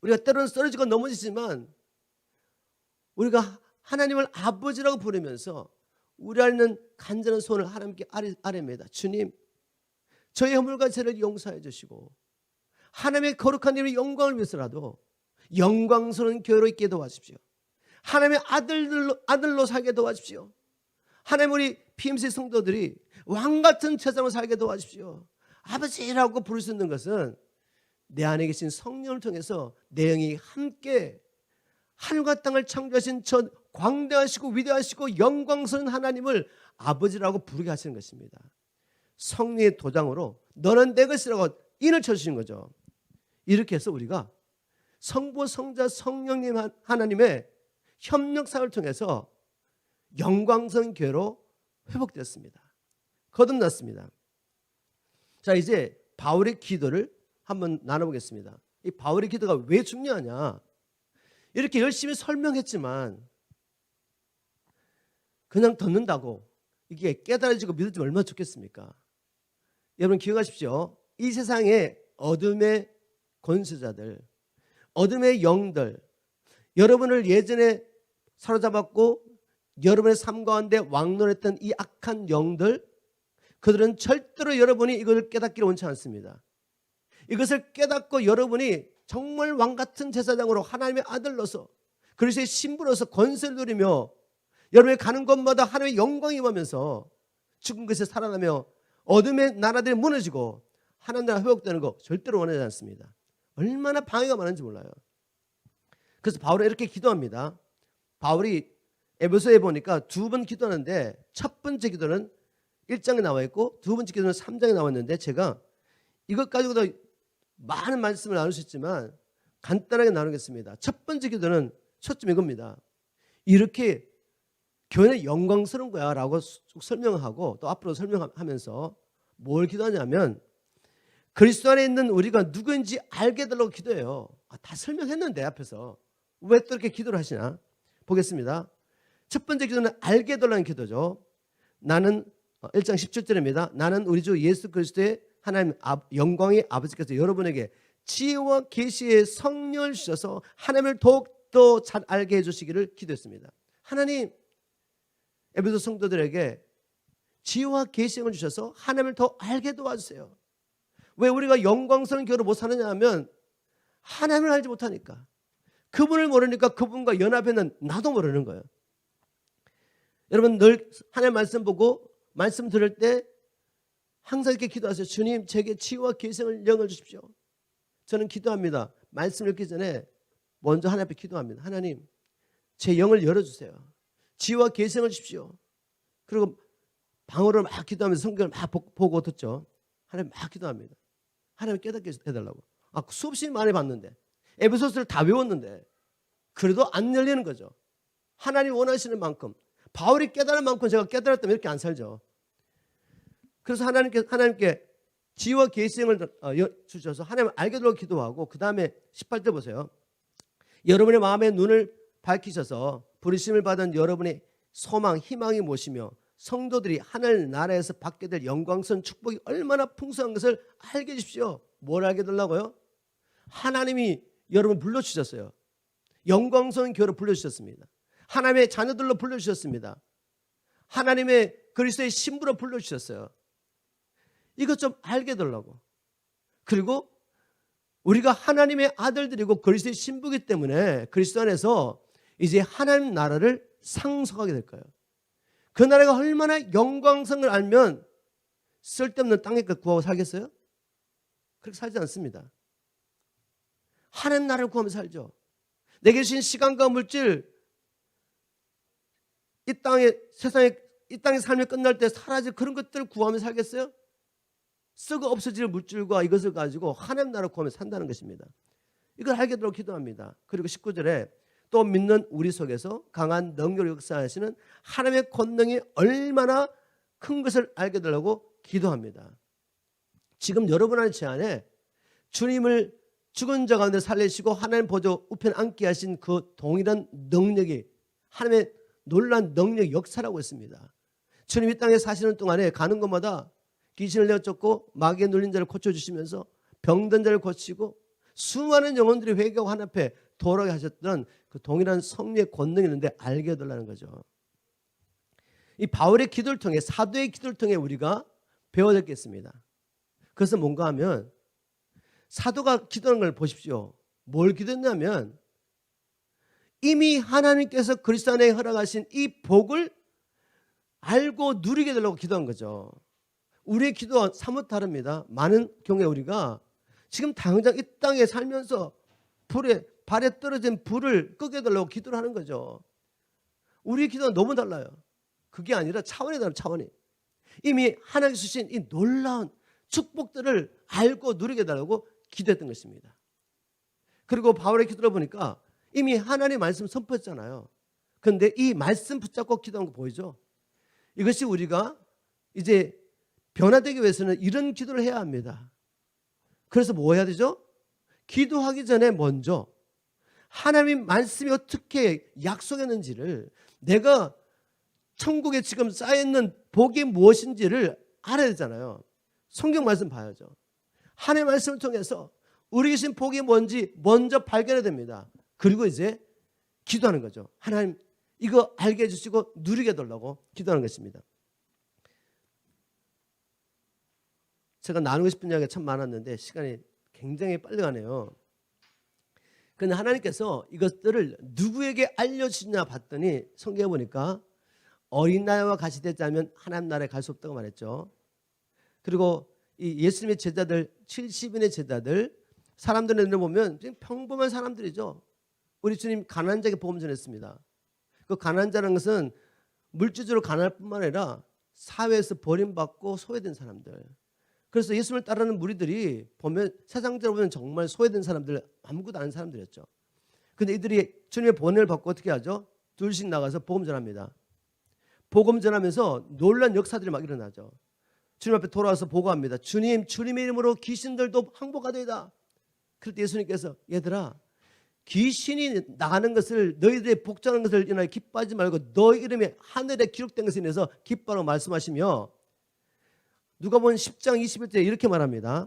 A: 우리가 때로는 쓰러지고 넘어지지만 우리가 하나님을 아버지라고 부르면서 우리 안에 있는 간절한 소원을 하나님께 아뢰입니다. 주님, 저희 허물과 죄를 용서해 주시고 하나님의 거룩한 이름의 영광을 위해서라도 영광스러운 교회로 있게 도와주십시오. 하나님의 아들로 살게 도와주십시오. 하나님 우리 PMC 성도들이 왕같은 제사장으로 살게 도와주십시오. 아버지라고 부를 수 있는 것은 내 안에 계신 성령을 통해서 내 영이 함께 하늘과 땅을 창조하신 저 광대하시고 위대하시고 영광스러운 하나님을 아버지라고 부르게 하시는 것입니다. 성령의 도장으로 너는 내 것이라고 인을 쳐주시는 거죠. 이렇게 해서 우리가 성부, 성자, 성령님 하나님의 협력사를 통해서 영광스러운 교회로 회복되었습니다. 거듭났습니다. 자, 이제 바울의 기도를 한번 나눠보겠습니다. 이 바울의 기도가 왜 중요하냐? 이렇게 열심히 설명했지만 그냥 듣는다고 이게 깨달아지고 믿어지면 얼마나 좋겠습니까? 여러분 기억하십시오. 이 세상의 어둠의 권세자들, 어둠의 영들, 여러분을 예전에 사로잡았고 여러분의 삶 가운데 왕노했던 이 악한 영들, 그들은 절대로 여러분이 이것을 깨닫기를 원치 않습니다. 이것을 깨닫고 여러분이 정말 왕같은 제사장으로 하나님의 아들로서 그리스도의 신부로서 권세를 누리며 여러분이 가는 곳마다 하나님의 영광이 임하면서 죽은 것에 살아나며 어둠의 나라들이 무너지고 하나님 나라 회복되는 거 절대로 원하지 않습니다. 얼마나 방해가 많은지 몰라요. 그래서 바울은 이렇게 기도합니다. 바울이 에베소에 보니까 두 번 기도하는데 첫 번째 기도는 1장에 나와 있고 두 번째 기도는 3장에 나와 있는데 제가 이것 가지고도 많은 말씀을 나눌 수 있지만 간단하게 나누겠습니다. 첫 번째 기도는 초점 이겁니다. 이렇게 교회는 영광스러운 거야 라고 쭉 설명하고 또 앞으로 설명하면서 뭘 기도하냐면 그리스도 안에 있는 우리가 누구인지 알게 달라고 기도해요. 다 설명했는데 앞에서 왜 또 이렇게 기도를 하시나 보겠습니다. 첫 번째 기도는 알게 달라는 기도죠. 나는 1장 17절입니다. 나는 우리 주 예수 그리스도의 하나님 영광의 아버지께서 여러분에게 지혜와 계시의 성령을 주셔서 하나님을 더욱더 잘 알게 해주시기를 기도했습니다. 하나님 에베소 성도들에게 지혜와 계시를 주셔서 하나님을 더 알게 도와주세요. 왜 우리가 영광스러운 교회를 못 사느냐 하면 하나님을 알지 못하니까, 그분을 모르니까 그분과 연합에는 나도 모르는 거예요. 여러분 늘 하나님 말씀 보고 말씀 들을 때 항상 이렇게 기도하세요. 주님 제게 지혜와 계시를 영을 주십시오. 저는 기도합니다. 말씀 읽기 전에 먼저 하나님 앞에 기도합니다. 하나님 제 영을 열어주세요. 지혜와 계시를 주십시오. 그리고 방언으로 막 기도하면서 성경을 막 보고 듣죠. 하나님 막 기도합니다. 하나님 깨닫게 해달라고. 수없이 많이 봤는데 에베소서를 다 외웠는데 그래도 안 열리는 거죠. 하나님 원하시는 만큼 바울이 깨달은 만큼 제가 깨달았다면 이렇게 안 살죠. 그래서 하나님께 지혜와 계시를 주셔서 하나님을 알게 되도록 기도하고 그 다음에 18절 보세요. 여러분의 마음의 눈을 밝히셔서 부르심을 받은 여러분의 소망, 희망이 무엇이며 성도들이 하늘 나라에서 받게 될 영광스러운 축복이 얼마나 풍성한 것을 알게 해주십시오. 뭘 알게 되려고요? 하나님이 여러분 불러주셨어요. 영광스러운 교회로 불러주셨습니다. 하나님의 자녀들로 불러주셨습니다. 하나님의 그리스도의 신부로 불러주셨어요. 이것 좀 알게 되려고. 그리고 우리가 하나님의 아들들이고 그리스도의 신부이기 때문에 그리스도 안에서 이제 하나님 나라를 상속하게 될 거예요. 그 나라가 얼마나 영광성을 알면 쓸데없는 땅에 구하고 살겠어요? 그렇게 살지 않습니다. 하나님 나라를 구하며 살죠. 내게 주신 시간과 물질, 이 땅의 세상에 이 땅의 삶이 끝날 때 사라질 그런 것들을 구하며 살겠어요? 썩어 없어질 물질과 이것을 가지고 하나님 나라를 구하며 산다는 것입니다. 이걸 알게 되도록 기도합니다. 그리고 19절에 또 믿는 우리 속에서 강한 능력을 역사하시는 하나님의 권능이 얼마나 큰 것을 알게 되려고 기도합니다. 지금 여러분 안에 제 안에 주님을 죽은 자 가운데 살리시고 하나님 보좌 우편 앉게 하신 그 동일한 능력이 하나님의 놀라운 능력 역사라고 했습니다. 주님 이 땅에 사시는 동안에 가는 곳마다 귀신을 내쫓고 마귀에 눌린 자를 고쳐주시면서 병든 자를 고치고 수많은 영혼들이 회개하고 하나님 앞에 돌아오게 하셨던 그 동일한 성령의 권능이 있는데 알게 해달라는 거죠. 이 바울의 기도를 통해, 사도의 기도를 통해 우리가 배워야 될 게 있습니다. 그것은 뭔가 하면 사도가 기도하는 걸 보십시오. 뭘 기도했냐면 이미 하나님께서 그리스도 안에 허락하신 이 복을 알고 누리게 되려고 기도한 거죠. 우리의 기도와 사뭇 다릅니다. 많은 경우에 우리가 지금 당장 이 땅에 살면서 발에 떨어진 불을 끄게 되려고 기도를 하는 거죠. 우리의 기도는 너무 달라요. 그게 아니라 차원이 다른 차원이. 이미 하나님께서 주신 이 놀라운 축복들을 알고 누리게 달라고 기도했던 것입니다. 그리고 바울의 기도를 보니까 이미 하나님의 말씀 선포했잖아요. 그런데 이 말씀 붙잡고 기도한 거 보이죠? 이것이 우리가 이제 변화되기 위해서는 이런 기도를 해야 합니다. 그래서 뭐 해야 되죠? 기도하기 전에 먼저 하나님의 말씀이 어떻게 약속했는지를, 내가 천국에 지금 쌓여있는 복이 무엇인지를 알아야 되잖아요. 성경 말씀 봐야죠. 하나님의 말씀을 통해서 우리 계신 복이 뭔지 먼저 발견해야 됩니다. 그리고 이제 기도하는 거죠. 하나님 이거 알게 해주시고 누리게 해달라고 기도하는 것입니다. 제가 나누고 싶은 이야기가 참 많았는데 시간이 굉장히 빨리 가네요. 그런데 하나님께서 이것들을 누구에게 알려주시냐 봤더니 성경에 보니까 어린아이와 같이 되지 않으면 하나님 나라에 갈 수 없다고 말했죠. 그리고 이 예수님의 제자들, 70인의 제자들, 사람들을 보면 평범한 사람들이죠. 우리 주님 가난한 자에게 복음 전했습니다. 그 가난한 자라는 것은 물질적으로 가난할 뿐만 아니라 사회에서 버림받고 소외된 사람들. 그래서 예수님을 따르는 무리들이 보면 세상적으로 보면 정말 소외된 사람들, 아무것도 아닌 사람들이었죠. 그런데 이들이 주님의 번뇌를 받고 어떻게 하죠? 둘씩 나가서 복음 전합니다. 복음 전하면서 놀란 역사들이 막 일어나죠. 주님 앞에 돌아와서 보고합니다. 주님, 주님의 이름으로 귀신들도 항복하되이다. 그럴 때 예수님께서 얘들아, 귀신이 나가는 것을, 너희들의 복종하는 것을 인하여 기뻐하지 말고 너희 이름이 하늘에 기록된 것에 인해서 기뻐하라고 말씀하시며, 누가복음 10장 21절에 이렇게 말합니다.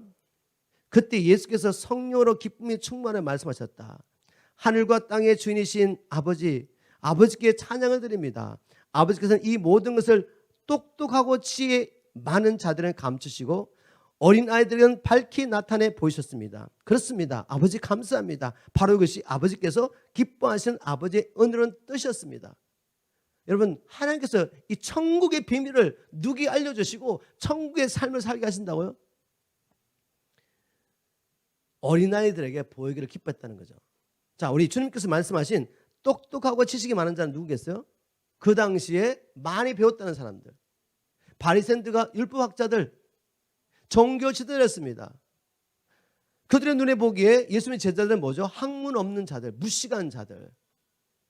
A: 그때 예수께서 성령으로 기쁨이 충만해 말씀하셨다. 하늘과 땅의 주인이신 아버지께 찬양을 드립니다. 아버지께서는 이 모든 것을 똑똑하고 지혜 많은 자들은 감추시고 어린아이들은 밝히 나타내 보이셨습니다. 그렇습니다. 아버지 감사합니다. 바로 이것이 아버지께서 기뻐하시는 아버지의 은혜로운 뜻이었습니다. 여러분, 하나님께서 이 천국의 비밀을 누구에게 알려주시고 천국의 삶을 살게 하신다고요? 어린아이들에게 보이기를 기뻐했다는 거죠. 자, 우리 주님께서 말씀하신 똑똑하고 지식이 많은 자는 누구겠어요? 그 당시에 많이 배웠다는 사람들, 바리새인들과 율법학자들, 종교 지도자였습니다. 그들의 눈에 보기에 예수님의 제자들은 뭐죠? 학문 없는 자들, 무식한 자들.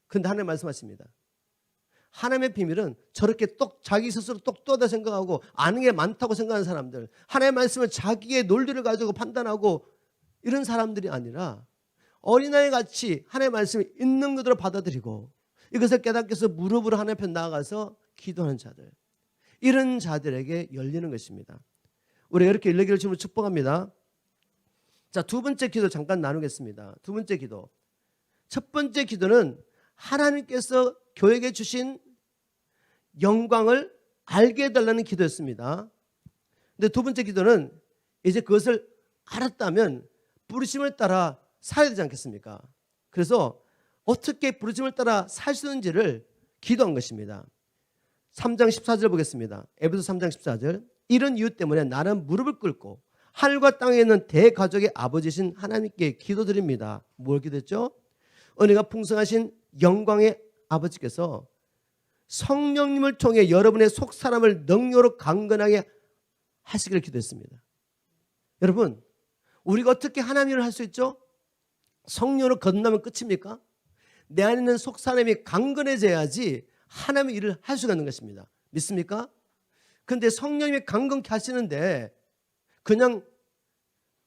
A: 그런데 하나님 말씀하십니다. 하나님의 비밀은 저렇게 자기 스스로 똑똑하다 생각하고 아는 게 많다고 생각하는 사람들, 하나님의 말씀을 자기의 논리를 가지고 판단하고 이런 사람들이 아니라 어린아이 같이 하나님의 말씀을 있는 그대로 받아들이고 이것을 깨닫게 해서 무릎으로 하나님 앞에 나아가서 기도하는 자들, 이런 자들에게 열리는 것입니다. 우리가 이렇게 열리기를 주님으로 축복합니다. 자, 두 번째 기도 잠깐 나누겠습니다. 두 번째 기도. 첫 번째 기도는 하나님께서 교회에게 주신 영광을 알게 해달라는 기도였습니다. 근데 두 번째 기도는 이제 그것을 알았다면 부르심을 따라 살아야 되지 않겠습니까? 그래서 어떻게 부르심을 따라 살 수 있는지를 기도한 것입니다. 3장 14절 보겠습니다. 에베소 3장 14절. 이런 이유 때문에 나는 무릎을 꿇고 하늘과 땅에 있는 대가족의 아버지신 하나님께 기도드립니다. 뭘 기도했죠? 은혜가 풍성하신 영광의 아버지께서 성령님을 통해 여러분의 속사람을 능력으로 강건하게 하시기를 기도했습니다. 여러분, 우리가 어떻게 하나님 일을 할 수 있죠? 성령으로 건너면 끝입니까? 내 안에 있는 속사람이 강건해져야지 하나님의 일을 할 수가 있는 것입니다. 믿습니까? 그런데 성령님이 강건케 하시는데 그냥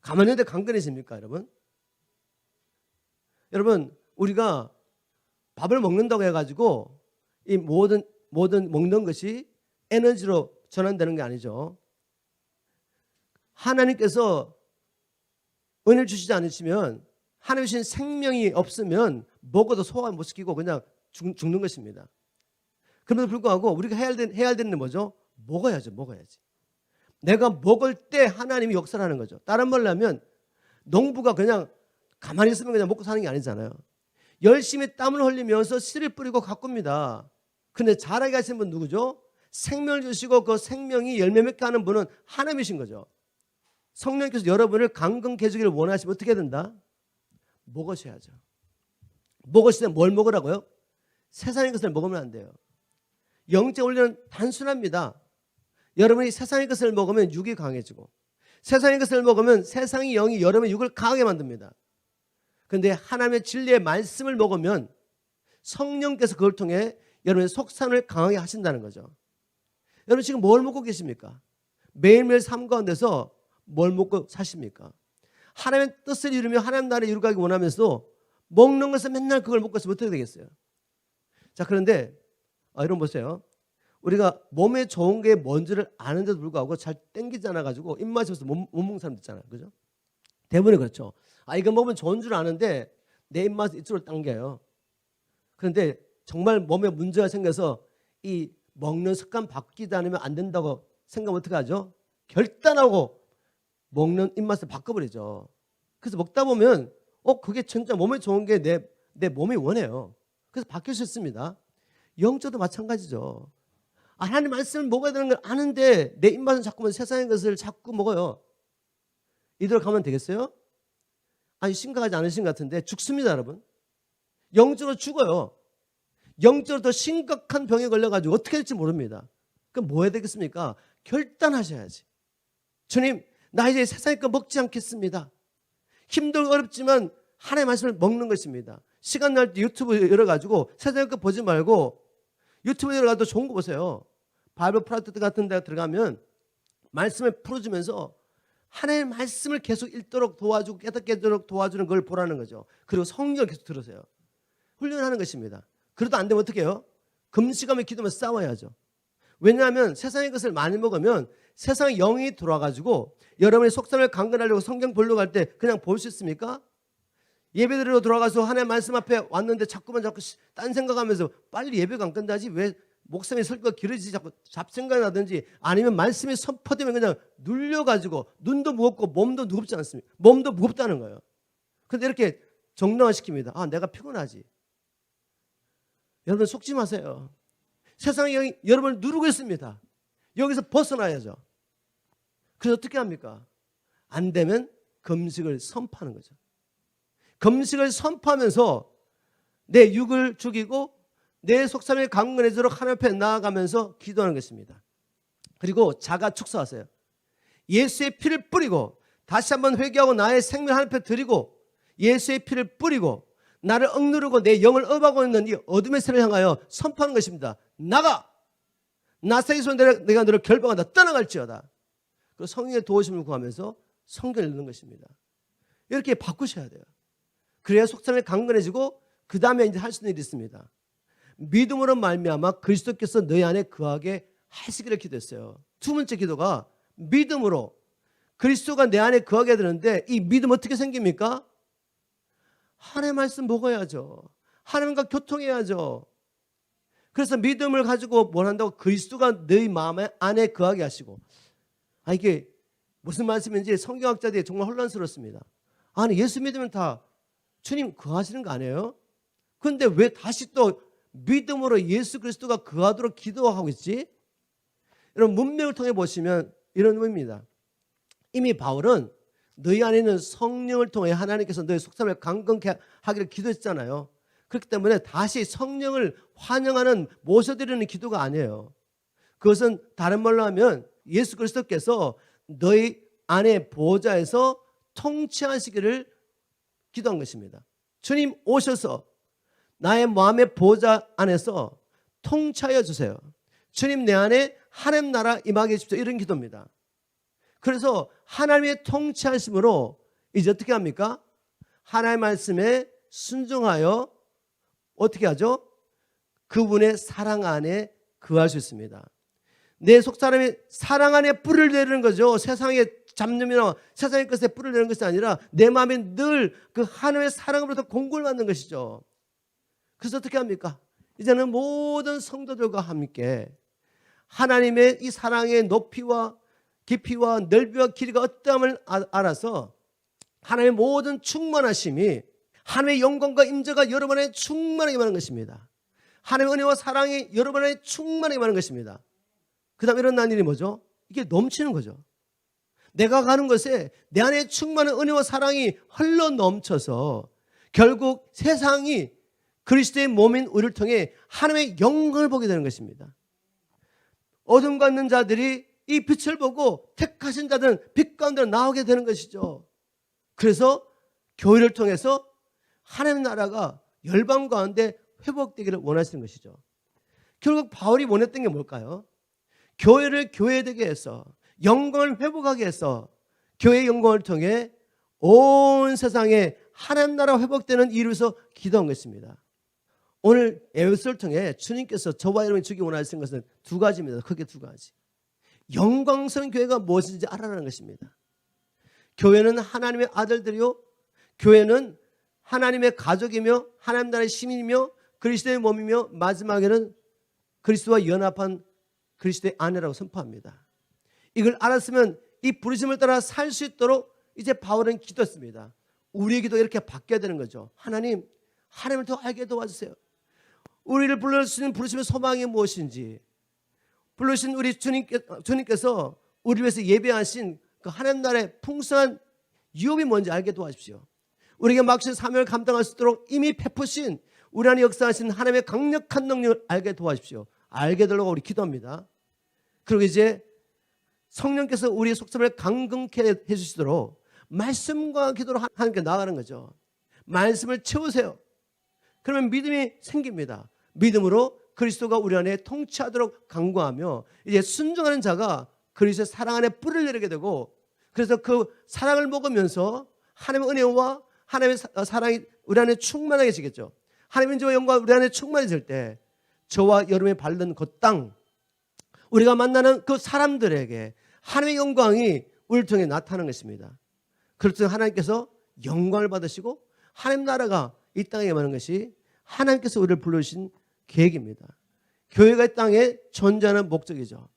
A: 가만히 있는데 강건해집니까, 여러분? 여러분, 우리가 밥을 먹는다고 해가지고 이 모든 먹는 것이 에너지로 전환되는 게 아니죠. 하나님께서 은혜를 주시지 않으시면, 하나님 주신 생명이 없으면 먹어도 소화 못 시키고 그냥 죽는 것입니다. 그럼에도 불구하고 우리가 해야 되는 게 뭐죠? 먹어야지. 내가 먹을 때 하나님이 역사를 하는 거죠. 다른 말로 하면 농부가 그냥 가만히 있으면 그냥 먹고 사는 게 아니잖아요. 열심히 땀을 흘리면서 씨를 뿌리고 가꿉니다. 근데 자라게 하신 분 누구죠? 생명을 주시고 그 생명이 열매 맺게 하는 분은 하나님이신 거죠. 성령께서 여러분을 강건케 해주기를 원하시면 어떻게 된다? 먹으셔야죠. 먹으실 때 뭘 먹으라고요? 세상의 것을 먹으면 안 돼요. 영적 훈련은 단순합니다. 여러분이 세상의 것을 먹으면 육이 강해지고, 세상의 것을 먹으면 세상의 영이 여러분의 육을 강하게 만듭니다. 그런데 하나님의 진리의 말씀을 먹으면 성령께서 그걸 통해 여러분의 속산을 강하게 하신다는 거죠. 여러분 지금 뭘 먹고 계십니까? 매일매일 삶 가운데서 뭘 먹고 사십니까? 하나님의 뜻을 이루며 하나님 나라를 이루가기 원하면서 먹는 것을 맨날 그걸 먹고 있으면 어떻게 되겠어요? 자, 그런데 여러분 보세요. 우리가 몸에 좋은 게 뭔지를 아는데도 불구하고 잘 땡기지 않아가지고 입맛이 없어서 못 먹는 사람도 있잖아요. 그죠? 대부분이 그렇죠. 이거 먹으면 좋은 줄 아는데 내 입맛이 이쪽으로 당겨요. 그런데 정말 몸에 문제가 생겨서 이 먹는 습관 바뀌지 않으면 안 된다고 생각하면 어떻게 하죠? 결단하고 먹는 입맛을 바꿔버리죠. 그래서 먹다 보면 그게 진짜 몸에 좋은 게 내 몸이 원해요. 그래서 바뀔 수 있습니다. 영적도 마찬가지죠. 하나님 말씀을 먹어야 되는 걸 아는데 내 입맛은 자꾸만 세상의 것을 자꾸 먹어요. 이대로 가면 되겠어요? 아니 심각하지 않으신 것 같은데 죽습니다, 여러분. 영적으로 죽어요. 영적으로 더 심각한 병에 걸려가지고 어떻게 될지 모릅니다. 그럼 뭐 해야 되겠습니까? 결단하셔야지. 주님, 나 이제 세상의 거 먹지 않겠습니다. 힘들고 어렵지만 하나님의 말씀을 먹는 것입니다. 시간 날 때 유튜브 열어가지고 세상의 거 보지 말고 유튜브에 들어가도 좋은 거 보세요. 바이블 프로젝트 같은 데 들어가면 말씀을 풀어주면서 하나님의 말씀을 계속 읽도록 도와주고 깨닫게 하도록 도와주는 걸 보라는 거죠. 그리고 성경을 계속 들으세요. 훈련하는 것입니다. 그래도 안 되면 어떻게 해요? 금식하며 기도하며 싸워야죠. 왜냐하면 세상의 것을 많이 먹으면 세상의 영이 들어와가지고 여러분의 속성을 강건하려고 성경 보려고 할 때 그냥 볼 수 있습니까? 예배드리러 들어가서 하나님의 말씀 앞에 왔는데 자꾸 딴 생각하면서 빨리 예배가 안 끝나지 왜 목사님이 설교가 길어지지 자꾸 잡생각이 나든지 아니면 말씀이 선포되면 그냥 눌려가지고 눈도 무겁고 몸도 무겁지 않습니까? 몸도 무겁다는 거예요. 그런데 이렇게 정당화시킵니다. 내가 피곤하지. 여러분 속지 마세요. 세상의 영이 여러분을 누르고 있습니다. 여기서 벗어나야죠. 그래서 어떻게 합니까? 안 되면 금식을 선포하는 거죠. 금식을 선포하면서 내 육을 죽이고 내 속삼을 강건해지도록 하나님 앞에 나아가면서 기도하는 것입니다. 그리고 자가 축사하세요. 예수의 피를 뿌리고 다시 한번 회개하고 나의 생명을 하나님 앞에 드리고 예수의 피를 뿌리고 나를 억누르고 내 영을 업하고 있는 이 어둠의 세를 향하여 선포하는 것입니다. 나가! 나사의 손 내가 너를 결박한다. 떠나갈지어다. 그 성령의 도우심을 구하면서 성경을 읽는 것입니다. 이렇게 바꾸셔야 돼요. 그래야 속삼이 강건해지고 그 다음에 이제 할 수 있는 일이 있습니다. 믿음으로 말미암아 그리스도께서 너희 안에 거하게 하시기를 기도했어요. 두 번째 기도가 믿음으로 그리스도가 내 안에 거하게 되는데 이 믿음 어떻게 생깁니까? 하나님의 말씀 먹어야죠. 하나님과 교통해야죠. 그래서 믿음을 가지고 뭘 한다고? 그리스도가 너희 마음 안에 거하게 하시고. 이게 무슨 말씀인지 성경학자들이 정말 혼란스럽습니다. 아니 예수 믿으면 다 주님 거하시는 거 아니에요? 그런데 왜 다시 또 믿음으로 예수 그리스도가 거하도록 기도하고 있지? 여러분 문맥을 통해 보시면 이런 의미입니다. 이미 바울은 너희 안에 있는 성령을 통해 하나님께서 너희 속삼을 강건케 하기를 기도했잖아요. 그렇기 때문에 다시 성령을 환영하는 모셔드리는 기도가 아니에요. 그것은 다른 말로 하면 예수 그리스도께서 너희 안에 보좌에서 통치하시기를 기도한 것입니다. 주님 오셔서 나의 마음의 보좌 안에서 통치하여 주세요. 주님 내 안에 하나님 나라 임하게 해주십시오. 이런 기도입니다. 그래서 하나님의 통치하심으로 이제 어떻게 합니까? 하나님의 말씀에 순종하여 어떻게 하죠? 그분의 사랑 안에 거할 수 있습니다. 내 속사람이 사랑 안에 뿔을 내리는 거죠. 세상의 잡념이나 세상의 것에 뿔을 내는 것이 아니라 내 마음에 늘 그 하나님의 사랑으로부터 공급을 받는 것이죠. 그래서 어떻게 합니까? 이제는 모든 성도들과 함께 하나님의 이 사랑의 높이와 깊이와 넓이와 길이가 어떠함을 알아서 하나님의 모든 충만하심이, 하나님의 영광과 임재가 여러분의 충만하게 임하는 것입니다. 하나님의 은혜와 사랑이 여러분의 충만하게 임하는 것입니다. 그 다음에 일어난 일이 뭐죠? 이게 넘치는 거죠. 내가 가는 것에 내 안에 충만한 은혜와 사랑이 흘러 넘쳐서 결국 세상이 그리스도의 몸인 우리를 통해 하나님의 영광을 보게 되는 것입니다. 어둠 갖는 자들이 이 빛을 보고 택하신 자들은 빛 가운데로 나오게 되는 것이죠. 그래서 교회를 통해서 하나님의 나라가 열방 가운데 회복되기를 원하시는 것이죠. 결국 바울이 원했던 게 뭘까요? 교회를 교회되게 해서 영광을 회복하게 해서 교회의 영광을 통해 온 세상에 하나님 나라 회복되는 일을 위해서 기도한 것입니다. 오늘 에베소를 통해 주님께서 저와 여러분이 주기 원하시는 것은 두 가지입니다. 크게 두 가지. 영광스러운 교회가 무엇인지 알아라는 것입니다. 교회는 하나님의 아들들이요, 교회는 하나님의 가족이며 하나님 나라의 시민이며 그리스도의 몸이며 마지막에는 그리스도와 연합한 그리스도의 아내라고 선포합니다. 이걸 알았으면 이 부르심을 따라 살 수 있도록 이제 바울은 기도했습니다. 우리의 기도가 이렇게 바뀌어야 되는 거죠. 하나님, 하나님을 더 알게 도와주세요. 우리를 불러주시는 부르심의 소망이 무엇인지, 불러주신 우리 주님께서 우리를 위해서 예배하신 그 하나님 나라의 풍성한 유업이 뭔지 알게 도와주십시오. 우리에게 맡기신 사명을 감당할 수 있도록 이미 베푸신 우리 안에 역사하신 하나님의 강력한 능력을 알게 도와주십시오. 알게 되려고 우리 기도합니다. 그리고 이제 성령께서 우리의 속성을 강건케 해주시도록 말씀과 기도로 하나님께 나아가는 거죠. 말씀을 채우세요. 그러면 믿음이 생깁니다. 믿음으로 그리스도가 우리 안에 통치하도록 간구하며 이제 순종하는 자가 그리스도의 사랑 안에 뿌리를 내리게 되고, 그래서 그 사랑을 먹으면서 하나님의 은혜와 하나님의 사랑이 우리 안에 충만해지겠죠. 하나님의 인자와 영광 우리 안에 충만해질 때 저와 여러분이 밟는 그 땅, 우리가 만나는 그 사람들에게 하나님의 영광이 우리를 통해 나타나는 것입니다. 그렇듯 하나님께서 영광을 받으시고 하나님 나라가 이 땅에 임하는 것이 하나님께서 우리를 불러주신 계획입니다. 교회가 이 땅에 존재하는 목적이죠.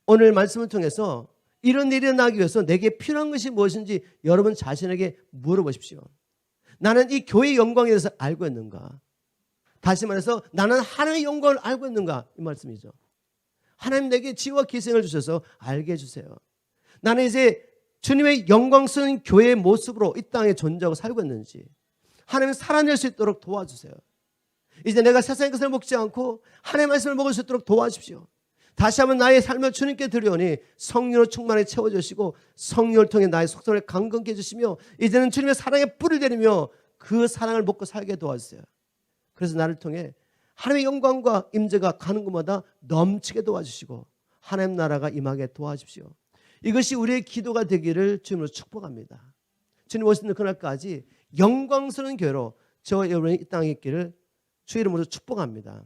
A: 오늘 말씀을 통해서 이런 일이 일어나기 위해서 내게 필요한 것이 무엇인지 여러분 자신에게 물어보십시오. 나는 이 교회의 영광에 대해서 알고 있는가? 다시 말해서 나는 하나님의 영광을 알고 있는가? 이 말씀이죠. 하나님 내게 지혜와 기생을 주셔서 알게 해주세요. 나는 이제 주님의 영광스러운 교회의 모습으로 이 땅에 존재하고 살고 있는지 하나님이 살아낼 수 있도록 도와주세요. 이제 내가 세상의 것을 먹지 않고 하나님의 말씀을 먹을 수 있도록 도와주십시오. 다시 한번 나의 삶을 주님께 드리오니 성령으로 충만하게 채워주시고 성령을 통해 나의 속성을 강건케 해주시며 이제는 주님의 사랑에 뿌리를 내리며 그 사랑을 먹고 살게 도와주세요. 그래서 나를 통해 하나님의 영광과 임재가 가는 곳마다 넘치게 도와주시고 하나님 나라가 임하게 도와주십시오. 이것이 우리의 기도가 되기를 주님으로 축복합니다. 주님 오시는 그날까지 영광스러운 교회로 저와 여러분이 이 땅에 있기를 주 이름으로 축복합니다.